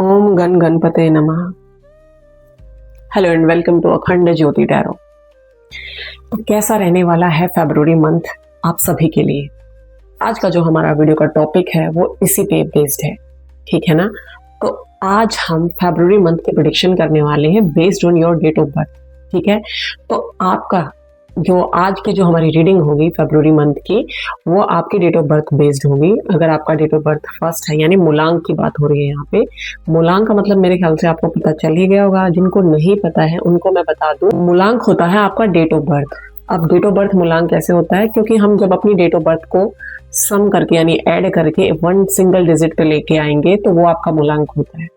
ओम गण गणपते नमः। Hello and welcome to अखंड ज्योति टैरो। तो कैसा रहने वाला है फरवरी मंथ आप सभी के लिए? आज का जो हमारा वीडियो का टॉपिक है वो इसी पे बेस्ड है, ठीक है ना। तो आज हम फरवरी मंथ की प्रेडिक्शन करने वाले हैं based on your date of birth, ठीक है। तो आपका जो आज की जो हमारी रीडिंग होगी फरवरी मंथ की, वो आपकी डेट ऑफ बर्थ बेस्ड होगी। अगर आपका डेट ऑफ बर्थ फर्स्ट है, यानी मूलांक की बात हो रही है यहाँ पे। मूलांक का मतलब मेरे ख्याल से आपको पता चल ही गया होगा, जिनको नहीं पता है उनको मैं बता दूं। मूलांक होता है आपका डेट ऑफ बर्थ। अब डेट ऑफ बर्थ मूलांक कैसे होता है? क्योंकि हम जब अपनी डेट ऑफ बर्थ को सम करके यानी ऐड करके वन सिंगल डिजिट पे लेके आएंगे तो वो आपका मूलांक होता है,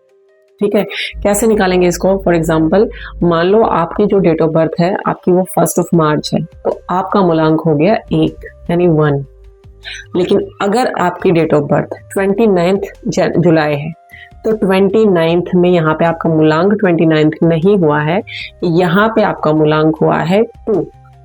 ठीक है। कैसे निकालेंगे इसको? फॉर एग्जाम्पल, मान लो आपकी जो डेट ऑफ बर्थ है आपकी वो 1 मार्च है, तो आपका मूलांक हो गया 1 यानी 1। लेकिन अगर आपकी डेट ऑफ बर्थ 29 जुलाई है तो 29 में यहाँ पे आपका मूलांक 29 नहीं हुआ है, यहाँ पे आपका मूलांक हुआ है 2।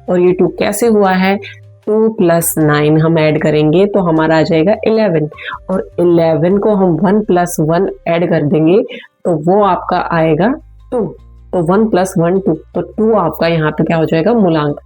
और ये 2 कैसे हुआ है? 2 + 9 हम ऐड करेंगे तो हमारा आ जाएगा 11, और 11 को हम 1 + 1 ऐड कर देंगे तो वो आपका आएगा 2। तो 1 + 1 2, तो 2 आपका यहाँ पे क्या हो जाएगा? मूलांक।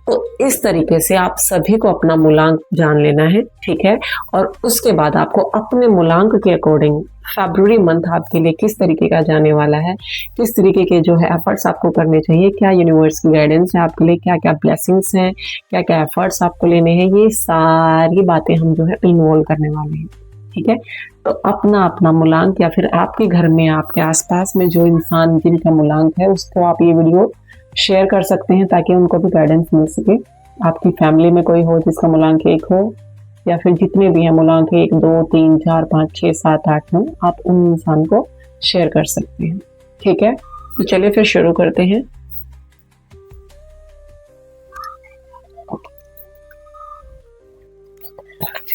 तो इस तरीके से आप सभी को अपना मूलांक जान लेना है, ठीक है। और उसके बाद आपको अपने मूलांक के अकॉर्डिंग फरवरी मंथ आपके लिए किस तरीके का जाने वाला है, किस तरीके के जो है एफर्ट्स आपको करने चाहिए, क्या यूनिवर्स की गाइडेंस है आपके लिए, क्या क्या ब्लेसिंग्स हैं, क्या क्या एफर्ट्स आपको लेने हैं, ये सारी बातें हम जो है इन्वॉल्व करने वाले हैं, ठीक है। तो अपना अपना मूलांक, या फिर आपके घर में आपके आसपास में जो इंसान जिनका मूलांक है उसको आप ये वीडियो शेयर कर सकते हैं ताकि उनको भी गाइडेंस मिल सके। आपकी फैमिली में कोई हो जिसका मूलांक 1 हो, या फिर जितने भी हैं मूलांक 1 2 3 4 5 6 7 8 9, आप उन इंसान को शेयर कर सकते हैं, ठीक है। तो चलिए फिर शुरू करते हैं।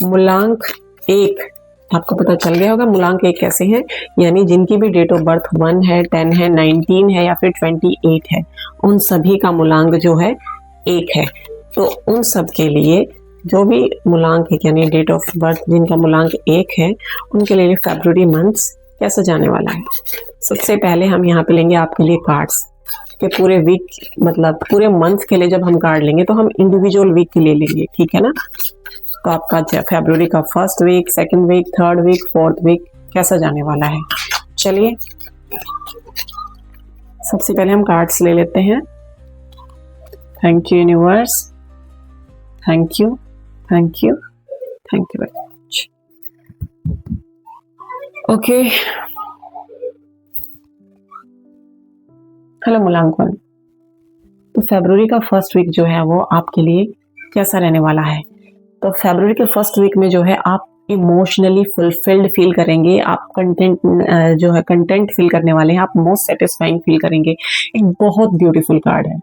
मूलांक 1 आपको पता चल गया होगा मूलांक 1 कैसे है, यानी जिनकी भी डेट ऑफ बर्थ 1 है, 10 है, 19 है या फिर 28 है, उन सभी का मूलांक जो है 1 है। तो उन सब के लिए जो भी मूलांक है यानी डेट ऑफ बर्थ जिनका मूलांक 1 है, उनके लिए फरवरी मंथ्स कैसे जाने वाला है। सबसे पहले हम यहाँ पे लेंगे आपके लिए कार्ड्स के पूरे वीक, मतलब पूरे मंथ के लिए जब हम कार्ड लेंगे तो हम इंडिविजुअल वीक के लिए लेंगे, ठीक है ना। तो आपका फरवरी का 1st week, 2nd week, 3rd week, 4th week कैसा जाने वाला है। चलिए सबसे पहले हम कार्ड्स ले लेते हैं। Thank you universe, thank you, thank you, thank you very much. Okay, hello मूलांक 1। तो फरवरी का 1st वीक जो है वो आपके लिए कैसा रहने वाला है? तो फरवरी के 1st वीक में जो है आप इमोशनली फुलफिल्ड फील करेंगे, आप कंटेंट फील करने वाले हैं, आप मोस्ट सेटिस्फाइंग फील करेंगे। एक बहुत ब्यूटीफुल कार्ड है,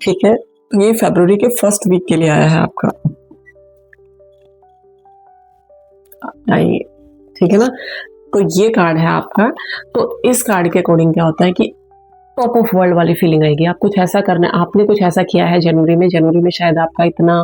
ठीक है। तो ये फरवरी के 1st वीक के लिए आया है आपका, ठीक है ना। तो ये कार्ड है आपका। तो इस कार्ड के अकॉर्डिंग क्या होता है कि टॉप ऑफ वर्ल्ड वाली फीलिंग आएगी। आप कुछ ऐसा करना, आपने कुछ ऐसा किया है जनवरी में शायद आपका इतना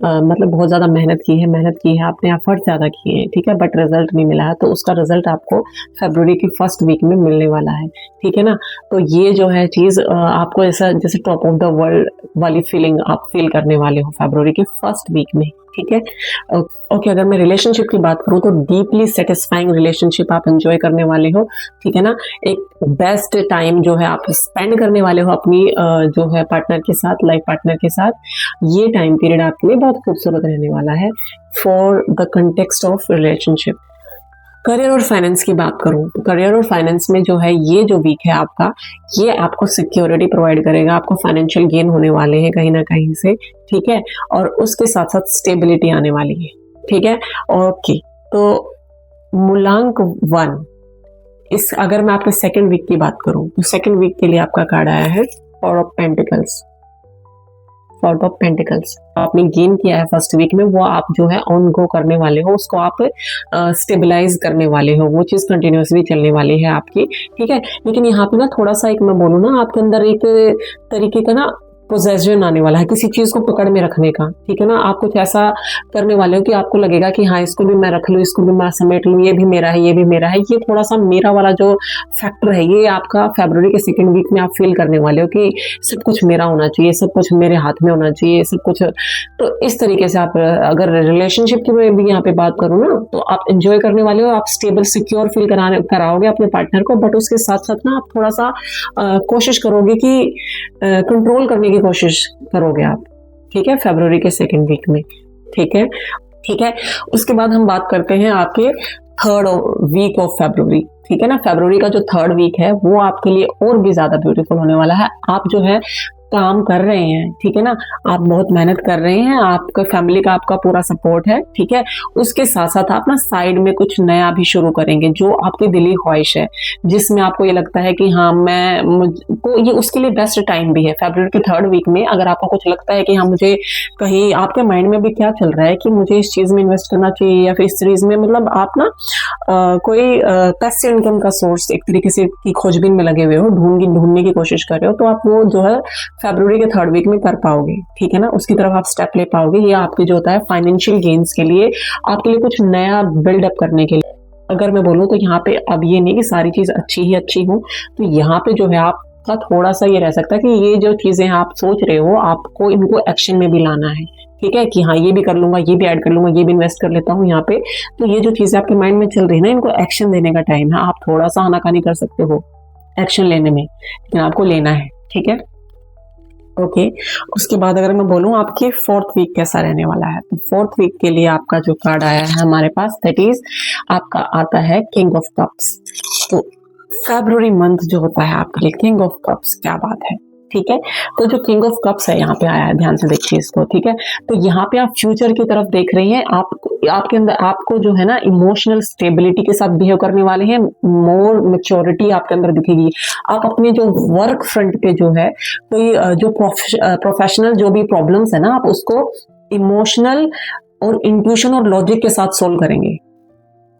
मतलब बहुत ज़्यादा मेहनत की है, आपने एफर्ट ज़्यादा किए हैं, ठीक है, बट रिजल्ट नहीं मिला है। तो उसका रिजल्ट आपको फरवरी की 1st वीक में मिलने वाला है, ठीक है ना। तो ये जो है चीज़ आपको ऐसा जैसे टॉप ऑफ द वर्ल्ड वाली फीलिंग आप फील करने वाले हो फरवरी के 1st वीक में, ठीक है। ओके, अगर मैं रिलेशनशिप की बात करूँ तो डीपली सेटिस्फाइंग रिलेशनशिप आप एंजॉय करने वाले हो, ठीक है ना। एक बेस्ट टाइम जो है आप स्पेंड करने वाले हो अपनी जो है पार्टनर के साथ, लाइफ पार्टनर के साथ। ये टाइम पीरियड आपके लिए बहुत खूबसूरत रहने वाला है for the context of relationship. Career और फाइनेंस की बात करूं तो करियर और फाइनेंस में जो है ये जो वीक है आपका, ये आपको सिक्योरिटी प्रोवाइड करेगा, आपको फाइनेंशियल गेन होने वाले हैं कहीं ना कहीं से, ठीक है। और उसके साथ साथ स्टेबिलिटी आने वाली है, ठीक है। ओके, तो मूलांक 1 इस, अगर मैं आपके 2nd वीक की बात करूं तो 2nd वीक के लिए आपका कार्ड आया है 4 ऑफ पेंटिकल्स। 4 ऑफ पेंटिकल्स आपने गेन किया है 1st वीक में, वो आप जो है ऑन गो करने वाले हो, उसको आप स्टेबलाइज करने वाले हो, वो चीज़ कंटिन्यूसली चलने वाली है आपकी, ठीक है। लेकिन यहाँ पे ना थोड़ा सा एक मैं बोलूँ ना, आपके अंदर एक तरीके का ना पोजेशन आने वाला है, किसी चीज को पकड़ में रखने का, ठीक है ना। आप कुछ ऐसा करने वाले हो कि आपको लगेगा कि हाँ इसको भी मैं रख लूँ, इसको भी मैं समेट लूँ, ये भी मेरा है, ये भी मेरा है। ये थोड़ा सा मेरा वाला जो फैक्टर है ये आपका फरवरी के सेकेंड वीक में आप फील करने वाले हो कि सब कुछ मेरा होना चाहिए, सब कुछ मेरे हाथ में होना चाहिए, सब कुछ। तो इस तरीके से आप अगर रिलेशनशिप की मैं भी यहाँ पे बात करूँ ना, तो आप एंजॉय करने वाले हो, आप स्टेबल सिक्योर फील कराओगे अपने पार्टनर को। बट उसके साथ साथ ना आप थोड़ा सा कोशिश करोगे कि कंट्रोल करने की कोशिश करोगे आप, ठीक है, फरवरी के सेकेंड वीक में, ठीक है, ठीक है। उसके बाद हम बात करते हैं आपके थर्ड वीक ऑफ फरवरी, ठीक है ना। फरवरी का जो थर्ड वीक है वो आपके लिए और भी ज्यादा ब्यूटीफुल होने वाला है। आप जो है काम कर रहे हैं, ठीक है ना, आप बहुत मेहनत कर रहे हैं, आपका फैमिली का आपका पूरा सपोर्ट है, ठीक है। उसके साथ साथ आप ना साइड में कुछ नया भी शुरू करेंगे जो आपकी दिली ख्वाहिश है, जिसमें आपको ये लगता है कि हाँ मुझको ये उसके लिए बेस्ट टाइम भी है। फरवरी के थर्ड वीक में अगर आपको कुछ लगता है कि हाँ मुझे कहीं, आपके माइंड में भी क्या चल रहा है कि मुझे इस चीज में इन्वेस्ट करना चाहिए या फिर इस चीज में, मतलब आप ना कोई पैसिव इनकम का सोर्स एक तरीके से की खोजबीन में लगे हुए हो, ढूंढने की कोशिश कर रहे हो, तो आप वो जो है फरवरी के थर्ड वीक में कर पाओगे, ठीक है ना। उसकी तरफ आप स्टेप ले पाओगे। ये आपके जो होता है फाइनेंशियल गेन्स के लिए, आपके लिए कुछ नया बिल्डअप करने के लिए। अगर मैं बोलूँ तो यहाँ पे अब ये नहीं कि सारी चीज अच्छी ही अच्छी हो, तो यहाँ पे जो है आपका थोड़ा सा ये रह सकता है कि ये जो चीजें आप सोच रहे हो आपको इनको एक्शन में भी लाना है, ठीक है, कि हाँ ये भी कर लूंगा, ये भी ऐड कर लूंगा, ये भी इन्वेस्ट कर लेता हूँ यहाँ पे। तो ये जो चीजें आपके माइंड में चल रही है ना, इनको एक्शन देने का टाइम है। आप थोड़ा सा आनाकानी कर सकते हो एक्शन लेने में, लेकिन आपको लेना है, ठीक है, ओके। उसके बाद अगर मैं बोलूं आपके फोर्थ वीक कैसा रहने वाला है, तो फोर्थ वीक के लिए आपका जो कार्ड आया है हमारे पास, दैट इज आपका आता है किंग ऑफ कप्स। तो फरवरी मंथ जो होता है आपके लिए किंग ऑफ कप्स, क्या बात है, ठीक है। तो जो किंग ऑफ कप्स है यहाँ पे आया है, ध्यान से देखिए इसको, ठीक है। तो यहाँ पे आप फ्यूचर की तरफ देख रही हैं, आपके अंदर आपको जो है ना इमोशनल स्टेबिलिटी के साथ बिहेव करने वाले हैं, मोर मेच्योरिटी आपके अंदर दिखेगी। आप अपने जो वर्क फ्रंट पे जो है कोई जो प्रोफेशनल जो भी प्रॉब्लम्स है ना, आप उसको इमोशनल और इंट्यूशन और लॉजिक के साथ सोल्व करेंगे।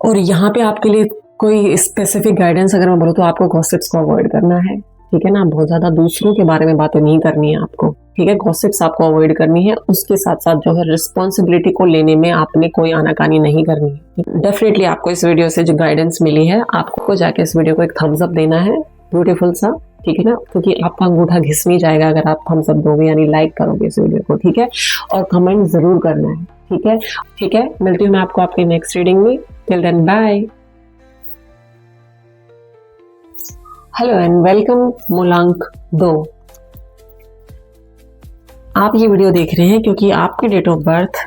और यहाँ पे आपके लिए कोई स्पेसिफिक गाइडेंस अगर मैं बोलूँ तो आपको गॉसिप्स को अवॉइड करना है, ठीक है ना। बहुत ज्यादा दूसरों के बारे में बातें नहीं करनी है आपको, ठीक है, गॉसिप्स आपको अवॉइड करनी है। उसके साथ साथ जो है रिस्पॉन्सिबिलिटी को लेने में आपने कोई आनाकानी नहीं करनी है। डेफिनेटली आपको इस वीडियो से जो गाइडेंस मिली है, आपको जाके इस वीडियो को एक थम्स अप देना है, ब्यूटीफुल सा, ठीक है ना, क्योंकि आपका अंगूठा घिस नहीं जाएगा अगर आप थम्स अप दोगे, यानी लाइक करोगे इस वीडियो को, ठीक है, और कमेंट जरूर करना है, ठीक है, ठीक है। मिलती हूँ मैं आपको आपकी नेक्स्ट रीडिंग में। Till then bye. Hello and welcome मूलांक 2। आप ये वीडियो देख रहे हैं क्योंकि आपकी डेट ऑफ बर्थ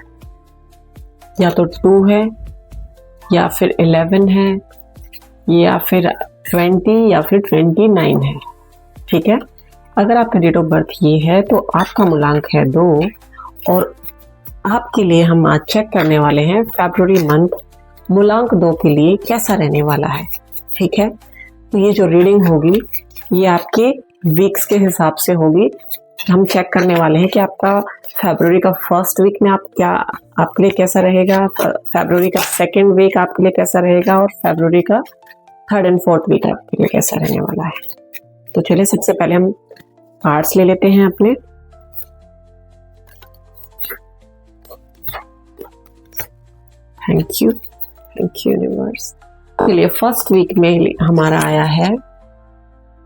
या तो 2 है या फिर 11 है या फिर 20 या फिर 29 है, ठीक है। अगर आपका डेट ऑफ बर्थ ये है तो आपका मूलांक है 2, और आपके लिए हम आज चेक करने वाले हैं फरवरी मंथ मूलांक 2 के लिए कैसा रहने वाला है, ठीक है। तो ये जो रीडिंग होगी ये आपके वीक्स के हिसाब से होगी। हम चेक करने वाले हैं कि आपका फरवरी का फर्स्ट वीक में आपके लिए कैसा रहेगा, फरवरी का सेकंड वीक आपके लिए कैसा रहेगा, और फरवरी का थर्ड एंड फोर्थ वीक आपके लिए कैसा रहने वाला है। तो चलिए सबसे पहले हम कार्ड्स ले लेते हैं अपने। Thank you universe. के लिए फर्स्ट वीक में हमारा आया है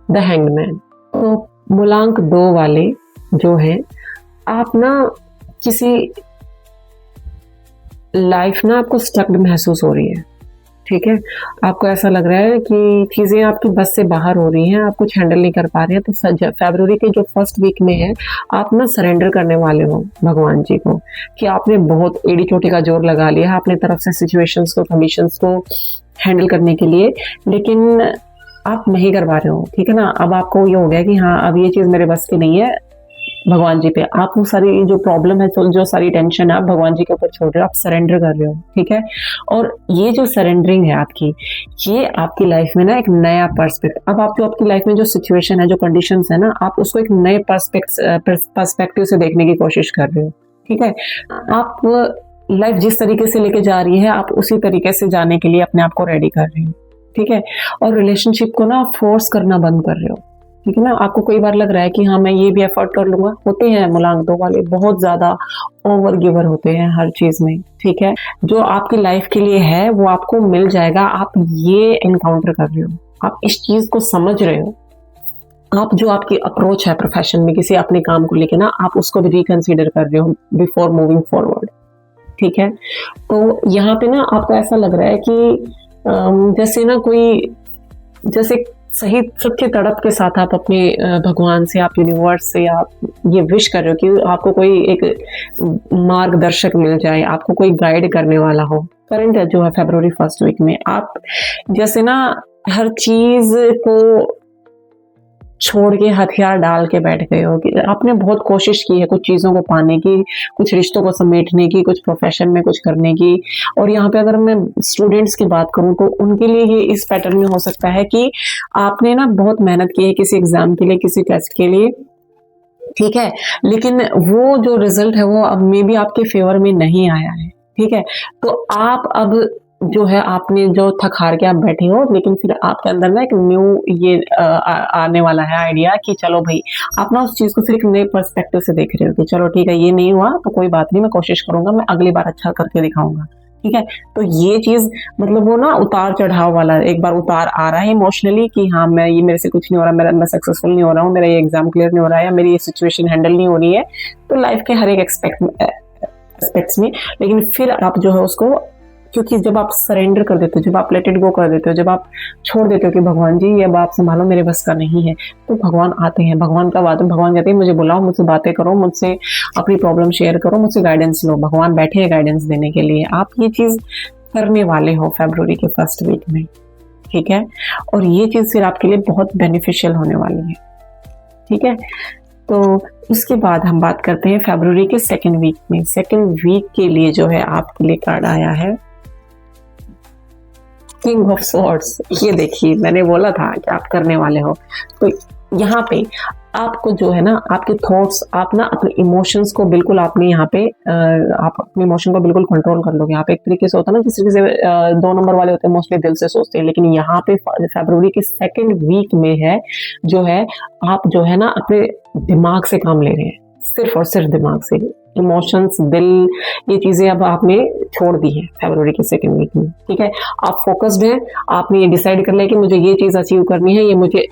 द हैंगमैन। तो मूलांक 2 वाले जो है, आप ना किसी लाइफ ना आपको स्टक्ड महसूस हो रही है, ठीक है, आपको ऐसा लग रहा है कि चीजें आपकी बस से बाहर हो रही हैं, आप कुछ हैंडल नहीं कर पा रहे हैं। तो फरवरी के जो फर्स्ट वीक में है, आप ना सरेंडर करने वाले हो भगवान जी को, कि आपने बहुत एड़ी चोटी का जोर लगा लिया है अपनी तरफ से सिचुएशंस को, कंडीशंस को हैंडल करने के लिए, लेकिन आप नहीं कर पा रहे हो, ठीक है ना। अब आपको ये हो गया कि हाँ अब ये चीज मेरे बस की नहीं है, भगवान जी पे आप वो सारी जो प्रॉब्लम है, जो सारी टेंशन है आप भगवान जी के ऊपर छोड़ रहे हो, आप सरेंडर कर रहे हो, ठीक है। और ये जो सरेंडरिंग है आपकी, ये आपकी लाइफ में ना एक नया पर्सपेक्टिव, अब आप जो आपकी लाइफ में जो सिचुएशन है, जो कंडीशंस है ना, आप उसको एक नए पर्सपेक्टिव से देखने की कोशिश कर रहे हो, ठीक है। आप लाइफ जिस तरीके से लेके जा रही है, आप उसी तरीके से जाने के लिए अपने आप को रेडी कर रहे हो, ठीक है। और रिलेशनशिप को ना फोर्स करना बंद कर रहे हो, ठीक है ना। आपको कई बार लग रहा है कि हाँ मैं ये भी एफर्ट कर लूंगा, होते हैं मूलांक 2 वाले बहुत ज्यादा ओवर गिवर होते हैं हर चीज में, ठीक है। जो आपकी लाइफ के लिए है वो आपको मिल जाएगा, आप ये एनकाउंटर कर रहे हो, आप इस चीज को समझ रहे हो। आप जो आपकी अप्रोच है प्रोफेशन में किसी अपने काम को लेके ना, आप उसको भी रिकंसीडर कर रहे हो बिफोर मूविंग फॉरवर्ड, ठीक है। तो यहाँ पे ना आपको ऐसा लग रहा है कि जैसे ना कोई, जैसे सही सच्चे तड़प के साथ आप अपने भगवान से, आप यूनिवर्स से आप ये विश कर रहे हो कि आपको कोई एक मार्गदर्शक मिल जाए, आपको कोई गाइड करने वाला हो। करंट जो है फरवरी 1st वीक में आप जैसे ना हर चीज को छोड़ के हथियार डाल के बैठ गए हो कि आपने बहुत कोशिश की है कुछ चीज़ों को पाने की, कुछ रिश्तों को समेटने की, कुछ प्रोफेशन में कुछ करने की। और यहाँ पे अगर मैं स्टूडेंट्स की बात करूँ तो उनके लिए ये इस पैटर्न में हो सकता है कि आपने ना बहुत मेहनत की है किसी एग्जाम के लिए, किसी टेस्ट के लिए, ठीक है, लेकिन वो जो रिजल्ट है वो अब मे बी आपके फेवर में नहीं आया है, ठीक है। तो आप अब जो है आपने जो थक हार के आप बैठे हो, लेकिन फिर आपके अंदर ना एक न्यू ये आने वाला है आइडिया कि चलो भाई, आप ना उस चीज को फिर एक नए पर्सपेक्टिव से देख रहे हो कि चलो ठीक है ये नहीं हुआ तो कोई बात नहीं, मैं कोशिश करूंगा, मैं अगली बार अच्छा करके दिखाऊंगा, ठीक है। तो ये चीज मतलब वो ना उतार चढ़ाव वाला, एक बार उतार आ रहा है इमोशनली कि हाँ मैं ये मेरे से कुछ नहीं हो रहा, मैं सक्सेसफुल नहीं हो रहा हूँ, मेरा ये एग्जाम क्लियर नहीं हो रहा है, या मेरी ये सिचुएशन हैंडल नहीं हो रही है, तो लाइफ के हर एक एस्पेक्ट्स में। लेकिन फिर आप जो है उसको, क्योंकि जब आप सरेंडर कर देते हो, जब आप लेट इट गो कर देते हो, जब आप छोड़ देते हो कि भगवान जी ये आप संभालो, मेरे बस का नहीं है, तो भगवान आते हैं। भगवान का बात है, भगवान कहते हैं मुझे बुलाओ, मुझसे बातें करो, मुझसे अपनी प्रॉब्लम शेयर करो, मुझसे गाइडेंस लो। भगवान बैठे हैं गाइडेंस देने के लिए। आप ये चीज करने वाले हो फरवरी के 1st वीक में, ठीक है। और ये चीज फिर आपके लिए बहुत बेनिफिशियल होने वाली है, ठीक है। तो उसके बाद हम बात करते हैं फरवरी के 2nd वीक में। 2nd वीक के लिए जो है आपके लिए कार्ड आया है किंग ऑफ स्वॉर्ड्स। ये देखिए मैंने बोला था कि आप करने वाले हो। तो यहाँ पे आपको जो है ना आपके थॉट्स, आप ना अपने इमोशंस को बिल्कुल आपने यहाँ पे आप अपने इमोशन को बिल्कुल कंट्रोल कर लोगे। यहाँ पे एक तरीके से होता है ना, किसी किसी 2 नंबर वाले होते हैं मोस्टली दिल से सोचते हैं, लेकिन यहाँ पे फरवरी के 2nd वीक में है जो है आप जो है ना अपने दिमाग से काम ले रहे हैं, सिर्फ और सिर्फ दिमाग से। इमोशंस, दिल, ये चीजें अब आपने छोड़ दी है फरवरी के 2nd वीक में, ठीक है। आप फोकस्ड हैं, आपने ये डिसाइड कर लिया कि मुझे ये चीज अचीव करनी है, ये मुझे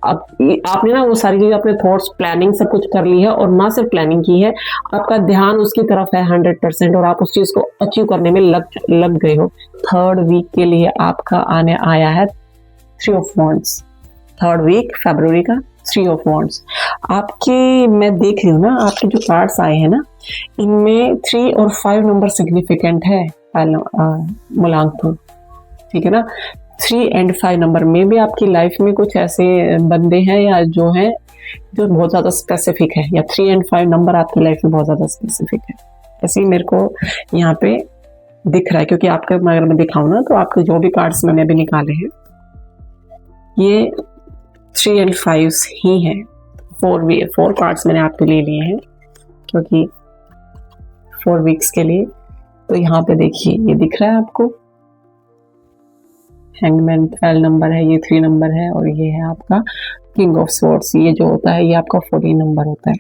अब आपने ना वो सारी चीजें, अपने थॉट्स, प्लानिंग सब कुछ कर ली है। और ना सिर्फ प्लानिंग की है, आपका ध्यान उसकी तरफ है 100% और आप उस चीज को अचीव करने में लग गए हो। 3rd वीक के लिए आपका आने आया है 3 ऑफ वॉन्ड्स। 3rd वीक फरवरी का 3 ऑफ वॉन्ड्स। आपके मैं देख रही हूँ ना आपके जो कार्ड्स आए हैं ना, इनमें 3 और 5 नंबर सिग्निफिकेंट है मूलांक 2, ठीक है ना। 3 और 5 नंबर में भी आपकी लाइफ में कुछ ऐसे बंदे हैं या जो हैं जो बहुत ज़्यादा स्पेसिफिक है, या 3 और 5 नंबर आपकी लाइफ में बहुत ज़्यादा स्पेसिफिक है, ऐसे ही मेरे को यहाँ पे दिख रहा है। क्योंकि आपके अगर मैं दिखाऊँ ना तो आपके जो भी कार्ड्स मैंने अभी निकाले हैं ये 3 और 5 ही है। 4 कार्ड्स मैंने आपके लिए लिए हैं क्योंकि 4 वीक्स के लिए। तो यहाँ पे देखिए ये दिख रहा है आपको, हैंगमैन 12 नंबर है, ये 3 नंबर है, और ये है आपका किंग ऑफ स्वॉर्ड्स, ये जो होता है ये आपका 14 नंबर होता है।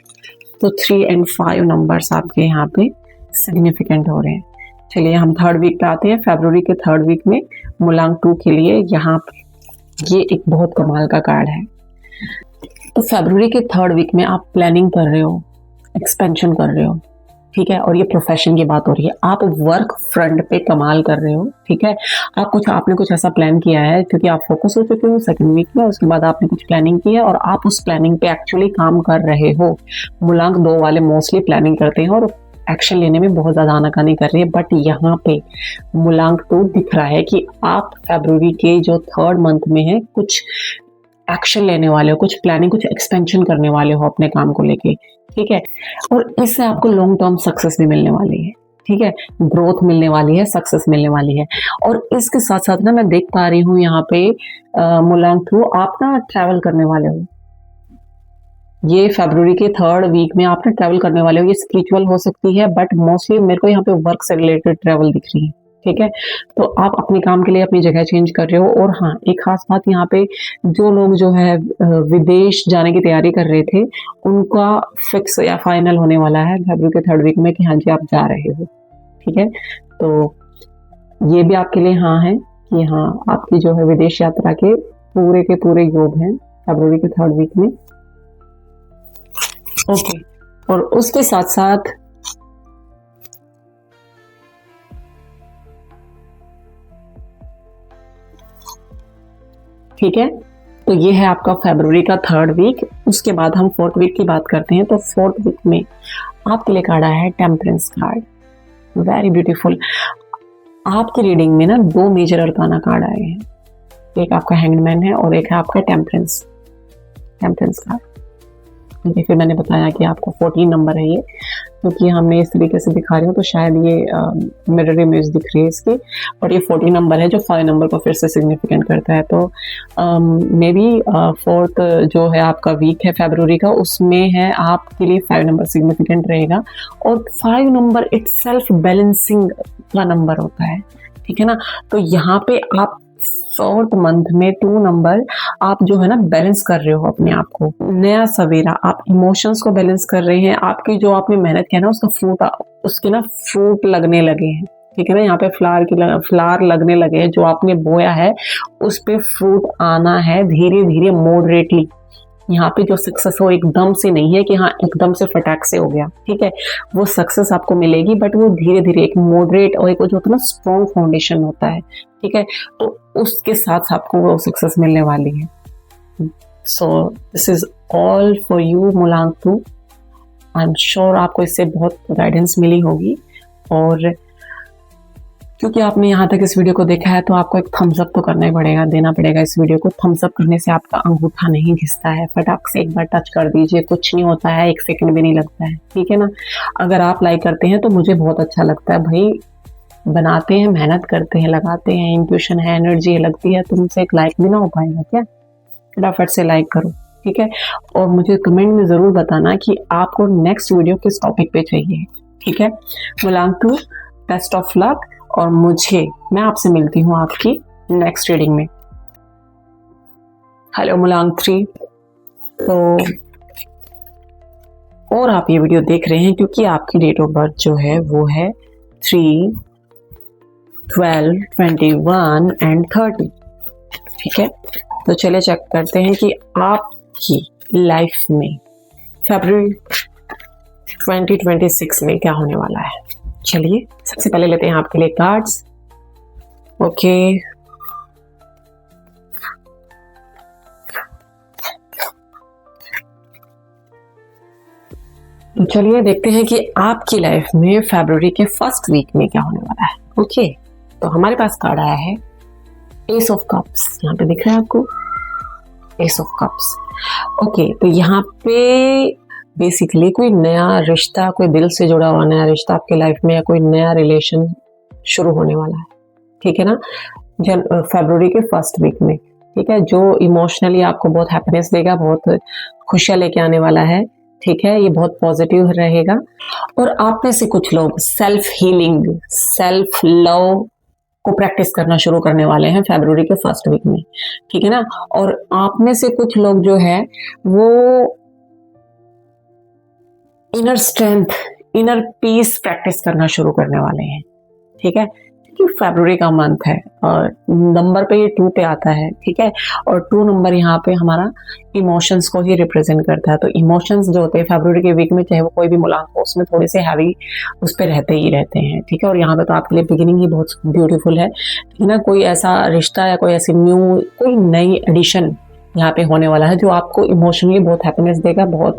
तो 3 और 5 नंबर्स आपके यहाँ पे सिग्निफिकेंट हो रहे हैं। चलिए हम 3rd वीक पे आते हैं। फरवरी के 3rd वीक में मूलांक 2 के लिए यहाँ पे ये एक बहुत कमाल का कार्ड है। तो फरवरी के 3rd वीक में आप प्लानिंग कर रहे हो, एक्सपेंशन कर रहे हो, ठीक है। और ये प्रोफेशन की बात हो रही है, आप वर्क फ्रंट पे कमाल कर रहे हो, ठीक है। आपने कुछ ऐसा प्लान किया है क्योंकि आप फोकस हो चुके हो 2nd वीक में। उसके बाद आपने कुछ प्लानिंग की है और आप उस प्लानिंग पे एक्चुअली काम कर रहे हो। मूलांक 2 वाले मोस्टली प्लानिंग करते हैं और एक्शन लेने में बहुत ज्यादा आनाकानी कर रही है, बट यहाँ पे मूलांक 2 दिख रहा है कि आप फरवरी के जो 3rd मंथ में है कुछ एक्शन लेने वाले हो, कुछ प्लानिंग, कुछ एक्सपेंशन करने वाले हो अपने काम को लेके, ठीक है। और इससे आपको लॉन्ग टर्म सक्सेस भी मिलने वाली है, ठीक है। ग्रोथ मिलने वाली है, सक्सेस मिलने वाली है। और इसके साथ साथ ना मैं देख पा रही हूँ यहाँ पे मूलांक 2 आप ना ट्रैवल करने वाले हो। ये फरवरी के 3rd वीक में आपने ट्रैवल करने वाले हो। ये स्पिरिचुअल हो सकती है, बट मोस्टली मेरे को यहाँ पे वर्क से रिलेटेड ट्रैवल दिख रही है, ठीक है, तो आप अपने काम के लिए अपनी जगह चेंज कर रहे हो। और हाँ, एक खास बात यहाँ पे, जो लोग जो है विदेश जाने की तैयारी कर रहे थे, उनका फिक्स या फाइनल होने वाला है फरवरी के 3rd वीक में कि हाँ जी आप जा रहे हो। ठीक है, तो ये भी आपके लिए हाँ है कि हाँ आपकी जो है विदेश यात्रा के पूरे योग हैं फरवरी के 3rd वीक में। ओके, और उसके साथ साथ ठीक है, तो ये है आपका फरवरी का 3rd वीक। उसके बाद हम 4th वीक की बात करते हैं। तो 4th वीक में आपके लिए कार्ड आया है टेम्परेंस कार्ड, वेरी ब्यूटीफुल। आपकी रीडिंग में ना 2 मेजर अरकाना कार्ड आए हैं, एक आपका हैंगमैन है और एक है आपका टेम्परेंस कार्ड। ठीक है, फिर मैंने बताया कि आपको 14 नंबर है ये, क्योंकि हमने इस तरीके से दिखा रही हूँ तो शायद ये मिरर इमेज दिख रही है इसकी, और ये 14 नंबर है जो 5 नंबर को फिर से सिग्निफिकेंट करता है। तो मे बी 4th जो है आपका वीक है फरवरी का, उसमें है आपके लिए 5 नंबर सिग्निफिकेंट रहेगा। और 5 नंबर इटसेल्फ बैलेंसिंग का नंबर होता है, ठीक है ना। तो यहाँ पे आप 4th मंथ में 2 नंबर आप जो है ना बैलेंस कर रहे हो अपने आप को, नया सवेरा, आप इमोशंस को बैलेंस कर रहे हैं। आपकी जो आपने मेहनत किया ना उसका फ्रूट लगने लगे हैं, ठीक है ना। यहाँ पे फ्लावर लगने लगे हैं, जो आपने बोया है उस पे फ्रूट आना है धीरे धीरे मॉडरेटली। यहाँ पे जो सक्सेस हो एकदम से नहीं है कि हाँ एकदम से फटाक से हो गया, ठीक है। वो सक्सेस आपको मिलेगी बट वो धीरे धीरे एक मॉडरेट और एक जो होता है ना स्ट्रॉन्ग फाउंडेशन होता है, ठीक है। तो उसके साथ आपको वो सक्सेस मिलने वाली है। So this is all for you मुलांकू। आई एम श्योर आपको इससे बहुत गाइडेंस मिली होगी, और क्योंकि आपने यहाँ तक इस वीडियो को देखा है तो आपको एक थम्स अप तो करना ही पड़ेगा, देना पड़ेगा इस वीडियो को। थम्स अप करने से आपका अंगूठा नहीं घिसता है, फटाक से एक बार टच कर दीजिए, कुछ नहीं होता है, 1 सेकंड भी नहीं लगता है, ठीक है ना। अगर आप लाइक करते हैं तो मुझे बहुत अच्छा लगता है। भाई बनाते हैं, मेहनत करते हैं, लगाते हैं, इंट्यूशन है, एनर्जी लगती है, तुमसे एक लाइक भी ना हो पाएगा क्या? फटाफट से लाइक करो, ठीक है। और मुझे कमेंट में ज़रूर बताना कि आपको नेक्स्ट वीडियो किस टॉपिक पे चाहिए, ठीक है। मुलांकू, बेस्ट ऑफ लक, और मैं आपसे मिलती हूँ आपकी नेक्स्ट रीडिंग में। हेलो मुलांक 3। तो और आप ये वीडियो देख रहे हैं क्योंकि आपकी डेट ऑफ बर्थ जो है वो है 3, 12, 21 एंड 30, ठीक है। तो चले चेक करते हैं कि आपकी लाइफ में फरवरी 2026 में क्या होने वाला है। चलिए सबसे पहले लेते हैं आपके लिए कार्ड्स। ओके, तो चलिए देखते हैं कि आपकी लाइफ में फरवरी के 1st वीक में क्या होने वाला है। ओके, तो हमारे पास कार्ड आया है एस ऑफ कप्स, यहाँ पे दिख रहा है आपको एस ऑफ कप्स। ओके, तो यहाँ पे बेसिकली कोई नया रिश्ता, कोई दिल से जुड़ा हुआ नया रिश्ता आपके लाइफ में, या कोई नया रिलेशन शुरू होने वाला है, ठीक है ना, फरवरी के 1st वीक में, ठीक है। जो इमोशनली आपको बहुत हैप्पीनेस देगा, बहुत खुशियाँ लेके आने वाला है, ठीक है। ये बहुत पॉजिटिव रहेगा। और आप में से कुछ लोग सेल्फ हीलिंग, सेल्फ लव को प्रैक्टिस करना शुरू करने वाले हैं फरवरी के 1st वीक में, ठीक है ना। और आप में से कुछ लोग जो है वो inner strength, inner peace practice करना शुरू करने वाले हैं, ठीक है। क्योंकि फरवरी का मंथ है और नंबर पे ये 2 पे आता है, ठीक है। और 2 नंबर यहाँ पे हमारा इमोशंस को ही रिप्रेजेंट करता है। तो इमोशंस जो होते हैं फरवरी के वीक में, चाहे वो कोई भी मुलाकात हो, उसमें थोड़े से हैवी उस पर रहते ही रहते हैं, ठीक है। और यहाँ पे तो आपके लिए बिगिनिंग ही बहुत ब्यूटीफुल है, ठीक है ना। कोई ऐसा रिश्ता या कोई ऐसी कोई नई एडिशन यहाँ पे होने वाला है जो आपको इमोशनली बहुत हैप्पीनेस देगा, बहुत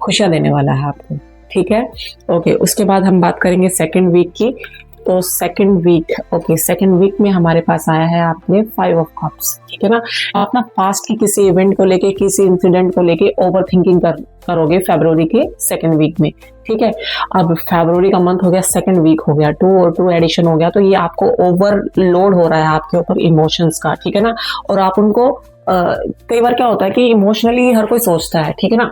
खुशियाँ देने वाला है आपको, ठीक है। ओके, उसके बाद हम बात करेंगे 2nd वीक की। तो 2nd week, okay, 2nd week में हमारे पास आया है आपने 5 ऑफ कप्स, ठीक है ना। आप ना पास्ट की किसी इवेंट को लेके, किसी इंसिडेंट को लेके ओवर थिंकिंग करोगे फरवरी के 2nd वीक में, ठीक है। अब फरवरी का मंथ हो गया, 2nd वीक हो गया, 2 और 2 एडिशन हो गया, तो ये आपको ओवरलोड हो रहा है आपके ऊपर इमोशंस का, ठीक है ना। और आप उनको कई बार क्या होता है कि इमोशनली हर कोई सोचता है, ठीक है ना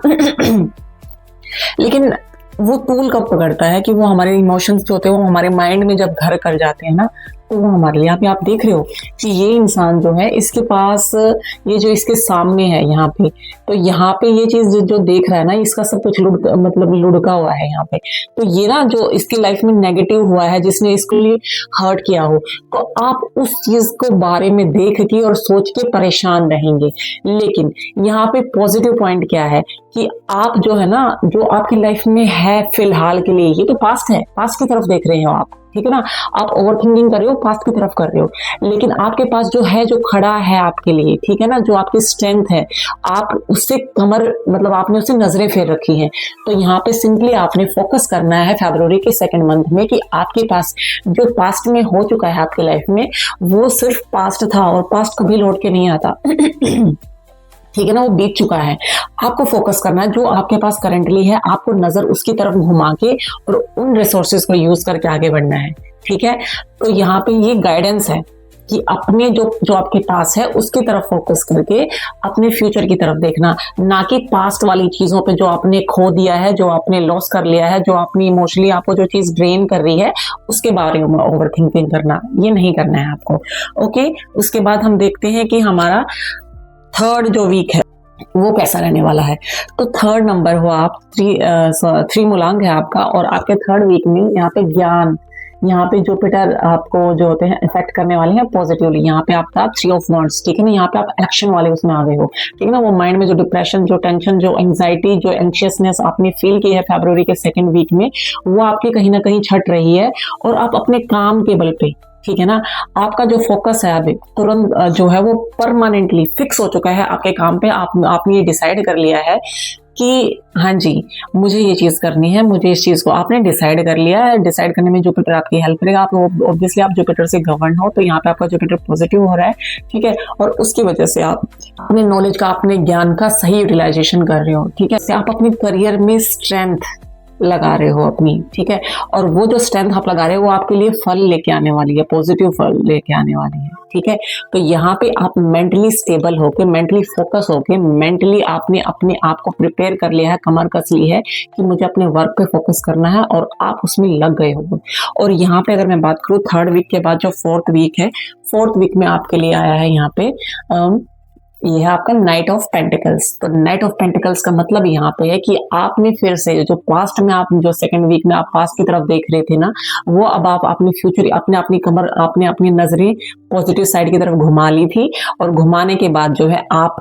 लेकिन वो टूल कब पकड़ता है कि वो हमारे इमोशंस जो होते हैं वो हमारे माइंड में जब घर कर जाते हैं ना, तो वो हमारे लिए, यहाँ पे आप देख रहे हो कि ये इंसान जो है इसके पास, ये जो इसके सामने है यहाँ पे, तो यहाँ पे ये चीज जो देख रहा है ना, इसका सब कुछ मतलब लुढ़का हुआ है यहाँ पे। तो ये ना जो इसकी लाइफ में नेगेटिव हुआ है, जिसने इसके लिए हर्ट किया हो, तो आप उस चीज को बारे में देख के और सोच के परेशान रहेंगे। लेकिन यहाँ पे पॉजिटिव पॉइंट क्या है कि आप जो है ना, जो आपकी लाइफ में है फिलहाल के लिए, ये तो पास्ट है, पास्ट की तरफ देख रहे हो आप, ठीक है ना। आप ओवर थिंकिंग कर रहे हो, पास्ट की तरफ कर रहे हो, लेकिन आपके पास जो है, जो खड़ा है आपके लिए, ठीक है ना, जो आपकी स्ट्रेंथ है, आप उससे कमर, मतलब आपने उससे नजरें फेर रखी हैं। तो यहाँ पे सिंपली आपने फोकस करना है फरवरी के सेकंड मंथ में कि आपके पास जो पास्ट में हो चुका है आपकी लाइफ में, वो सिर्फ पास्ट था और पास्ट कभी लौट के नहीं आता। ठीक है ना, वो बीत चुका है। आपको फोकस करना है जो आपके पास करंटली है, आपको नजर उसकी तरफ घुमा के और उन रिसोर्सेज को यूज करके आगे बढ़ना है। ठीक है, तो यहाँ पे ये गाइडेंस है कि अपने जो आपके पास है उसकी तरफ फोकस करके अपने फ्यूचर की तरफ देखना, ना कि पास्ट वाली चीजों पे जो आपने खो दिया है, जो आपने लॉस कर लिया है, जो आपने इमोशनली आपको जो चीज ड्रेन कर रही है उसके बारे में ओवर थिंकिंग करना, ये नहीं करना है आपको। ओके, उसके बाद हम देखते हैं कि हमारा थर्ड जो वीक है वो कैसा रहने वाला है। तो थर्ड नंबर हो आप, थ्री मूलांक है आपका, और आपके थर्ड वीक में यहाँ पे ज्ञान, यहाँ पे जुपिटर आपको जो होते हैं इफेक्ट करने वाले हैं पॉजिटिवली। यहाँ पे आपका 3 ऑफ वांड्स, ठीक है ना, यहाँ पे आप एक्शन वाले उसमें आ गए हो, ठीक है ना। वो माइंड में जो डिप्रेशन, जो टेंशन, जो एंजाइटी, जो एंशियसनेस आपने फील की है फरवरी के सेकेंड वीक में, वो आपकी कहीं ना कहीं छट रही है, और आप अपने काम के बल पे, ठीक है ना, आपका जो फोकस है अभी तुरंत जो है वो परमानेंटली फिक्स हो चुका है आपके काम पे। आपने ये डिसाइड कर लिया है कि हाँ जी, मुझे ये चीज करनी है, मुझे इस चीज को आपने डिसाइड कर लिया है। डिसाइड करने में जुपिटर आपकी हेल्प करेगा। आप ऑब्वियसली आप जुपिटर से गवर्न हो, तो यहाँ पे आपका जुपिटर पॉजिटिव हो रहा है, ठीक है, और उसकी वजह से आप अपने नॉलेज का, अपने ज्ञान का सही यूटिलाइजेशन कर रहे हो, ठीक है। आप अपने करियर में स्ट्रेंथ लगा रहे हो अपनी, ठीक है, और वो जो स्ट्रेंथ आप लगा रहे हो वो आपके लिए फल लेके आने वाली है, पॉजिटिव फल लेके आने वाली है, ठीक है। तो यहाँ पे आप मेंटली स्टेबल होके, मेंटली फोकस होके, मेंटली आपने अपने आप को प्रिपेयर कर लिया है, कमर कस ली है कि मुझे अपने वर्क पे फोकस करना है, और आप उसमें लग गए हो। और यहाँ पे अगर मैं बात करूँ थर्ड वीक के बाद जो फोर्थ वीक है, फोर्थ वीक में आपके लिए आया है यहाँ पे ये है आपका नाइट ऑफ पेंटिकल्स। तो नाइट ऑफ पेंटिकल्स का मतलब यहाँ पे है कि आपने फिर से जो पास्ट में, आप जो सेकंड वीक में आप पास्ट की तरफ देख रहे थे ना, वो अब आप अपनी फ्यूचर, अपनी कमर, आपने अपनी नजरें पॉजिटिव साइड की तरफ घुमा ली थी, और घुमाने के बाद जो है आप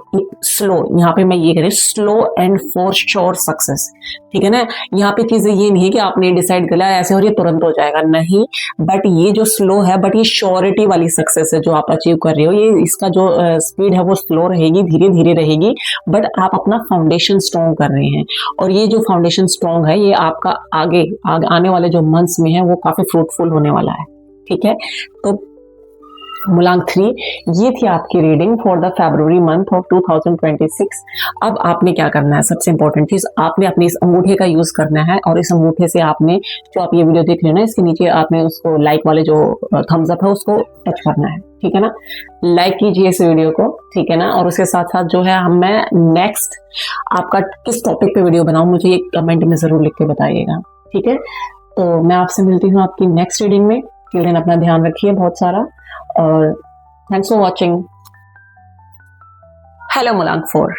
स्लो, यहाँ पे मैं ये कह रही, slow and for sure success, ठीक है ना। यहाँ पे चीजें ये नहीं है कि आपने डिसाइड कर लिया ऐसे और ये तुरंत हो जाएगा, नहीं, बट ये जो स्लो है, बट ये श्योरिटी वाली सक्सेस है जो आप अचीव कर रहे हो। ये इसका जो स्पीड है वो स्लो रहेगी, धीरे धीरे रहेगी, बट आप अपना फाउंडेशन स्ट्रॉन्ग कर रहे हैं, और ये जो फाउंडेशन स्ट्रॉन्ग है ये आपका आगे आने वाले जो मंथ्स में है वो काफी फ्रूटफुल होने वाला है, ठीक है। तो मूलांक 3, ये थी आपकी reading for the February month of 2026। अब आपने क्या करना है, सबसे इंपॉर्टेंट चीज, आपने अपने इस अंगूठे का यूज करना है, और इस अंगूठे से आपने, जो आप ये वीडियो देख रहे हो ना, इसके नीचे आपने उसको लाइक वाले जो थम्स अप है उसको टच करना है, ठीक है ना। लाइक कीजिए इस वीडियो को, ठीक है ना, और उसके साथ साथ जो है मैं नेक्स्ट आपका किस टॉपिक पे वीडियो बनाऊं, मुझे एक कमेंट में जरूर लिख के बताइएगा, ठीक है। तो मैं आपसे मिलती हूँ आपकी नेक्स्ट रीडिंग में। टिल देन अपना ध्यान रखिए बहुत सारा, और थैंक्स फॉर वॉचिंग। हेलो मूलांक 4,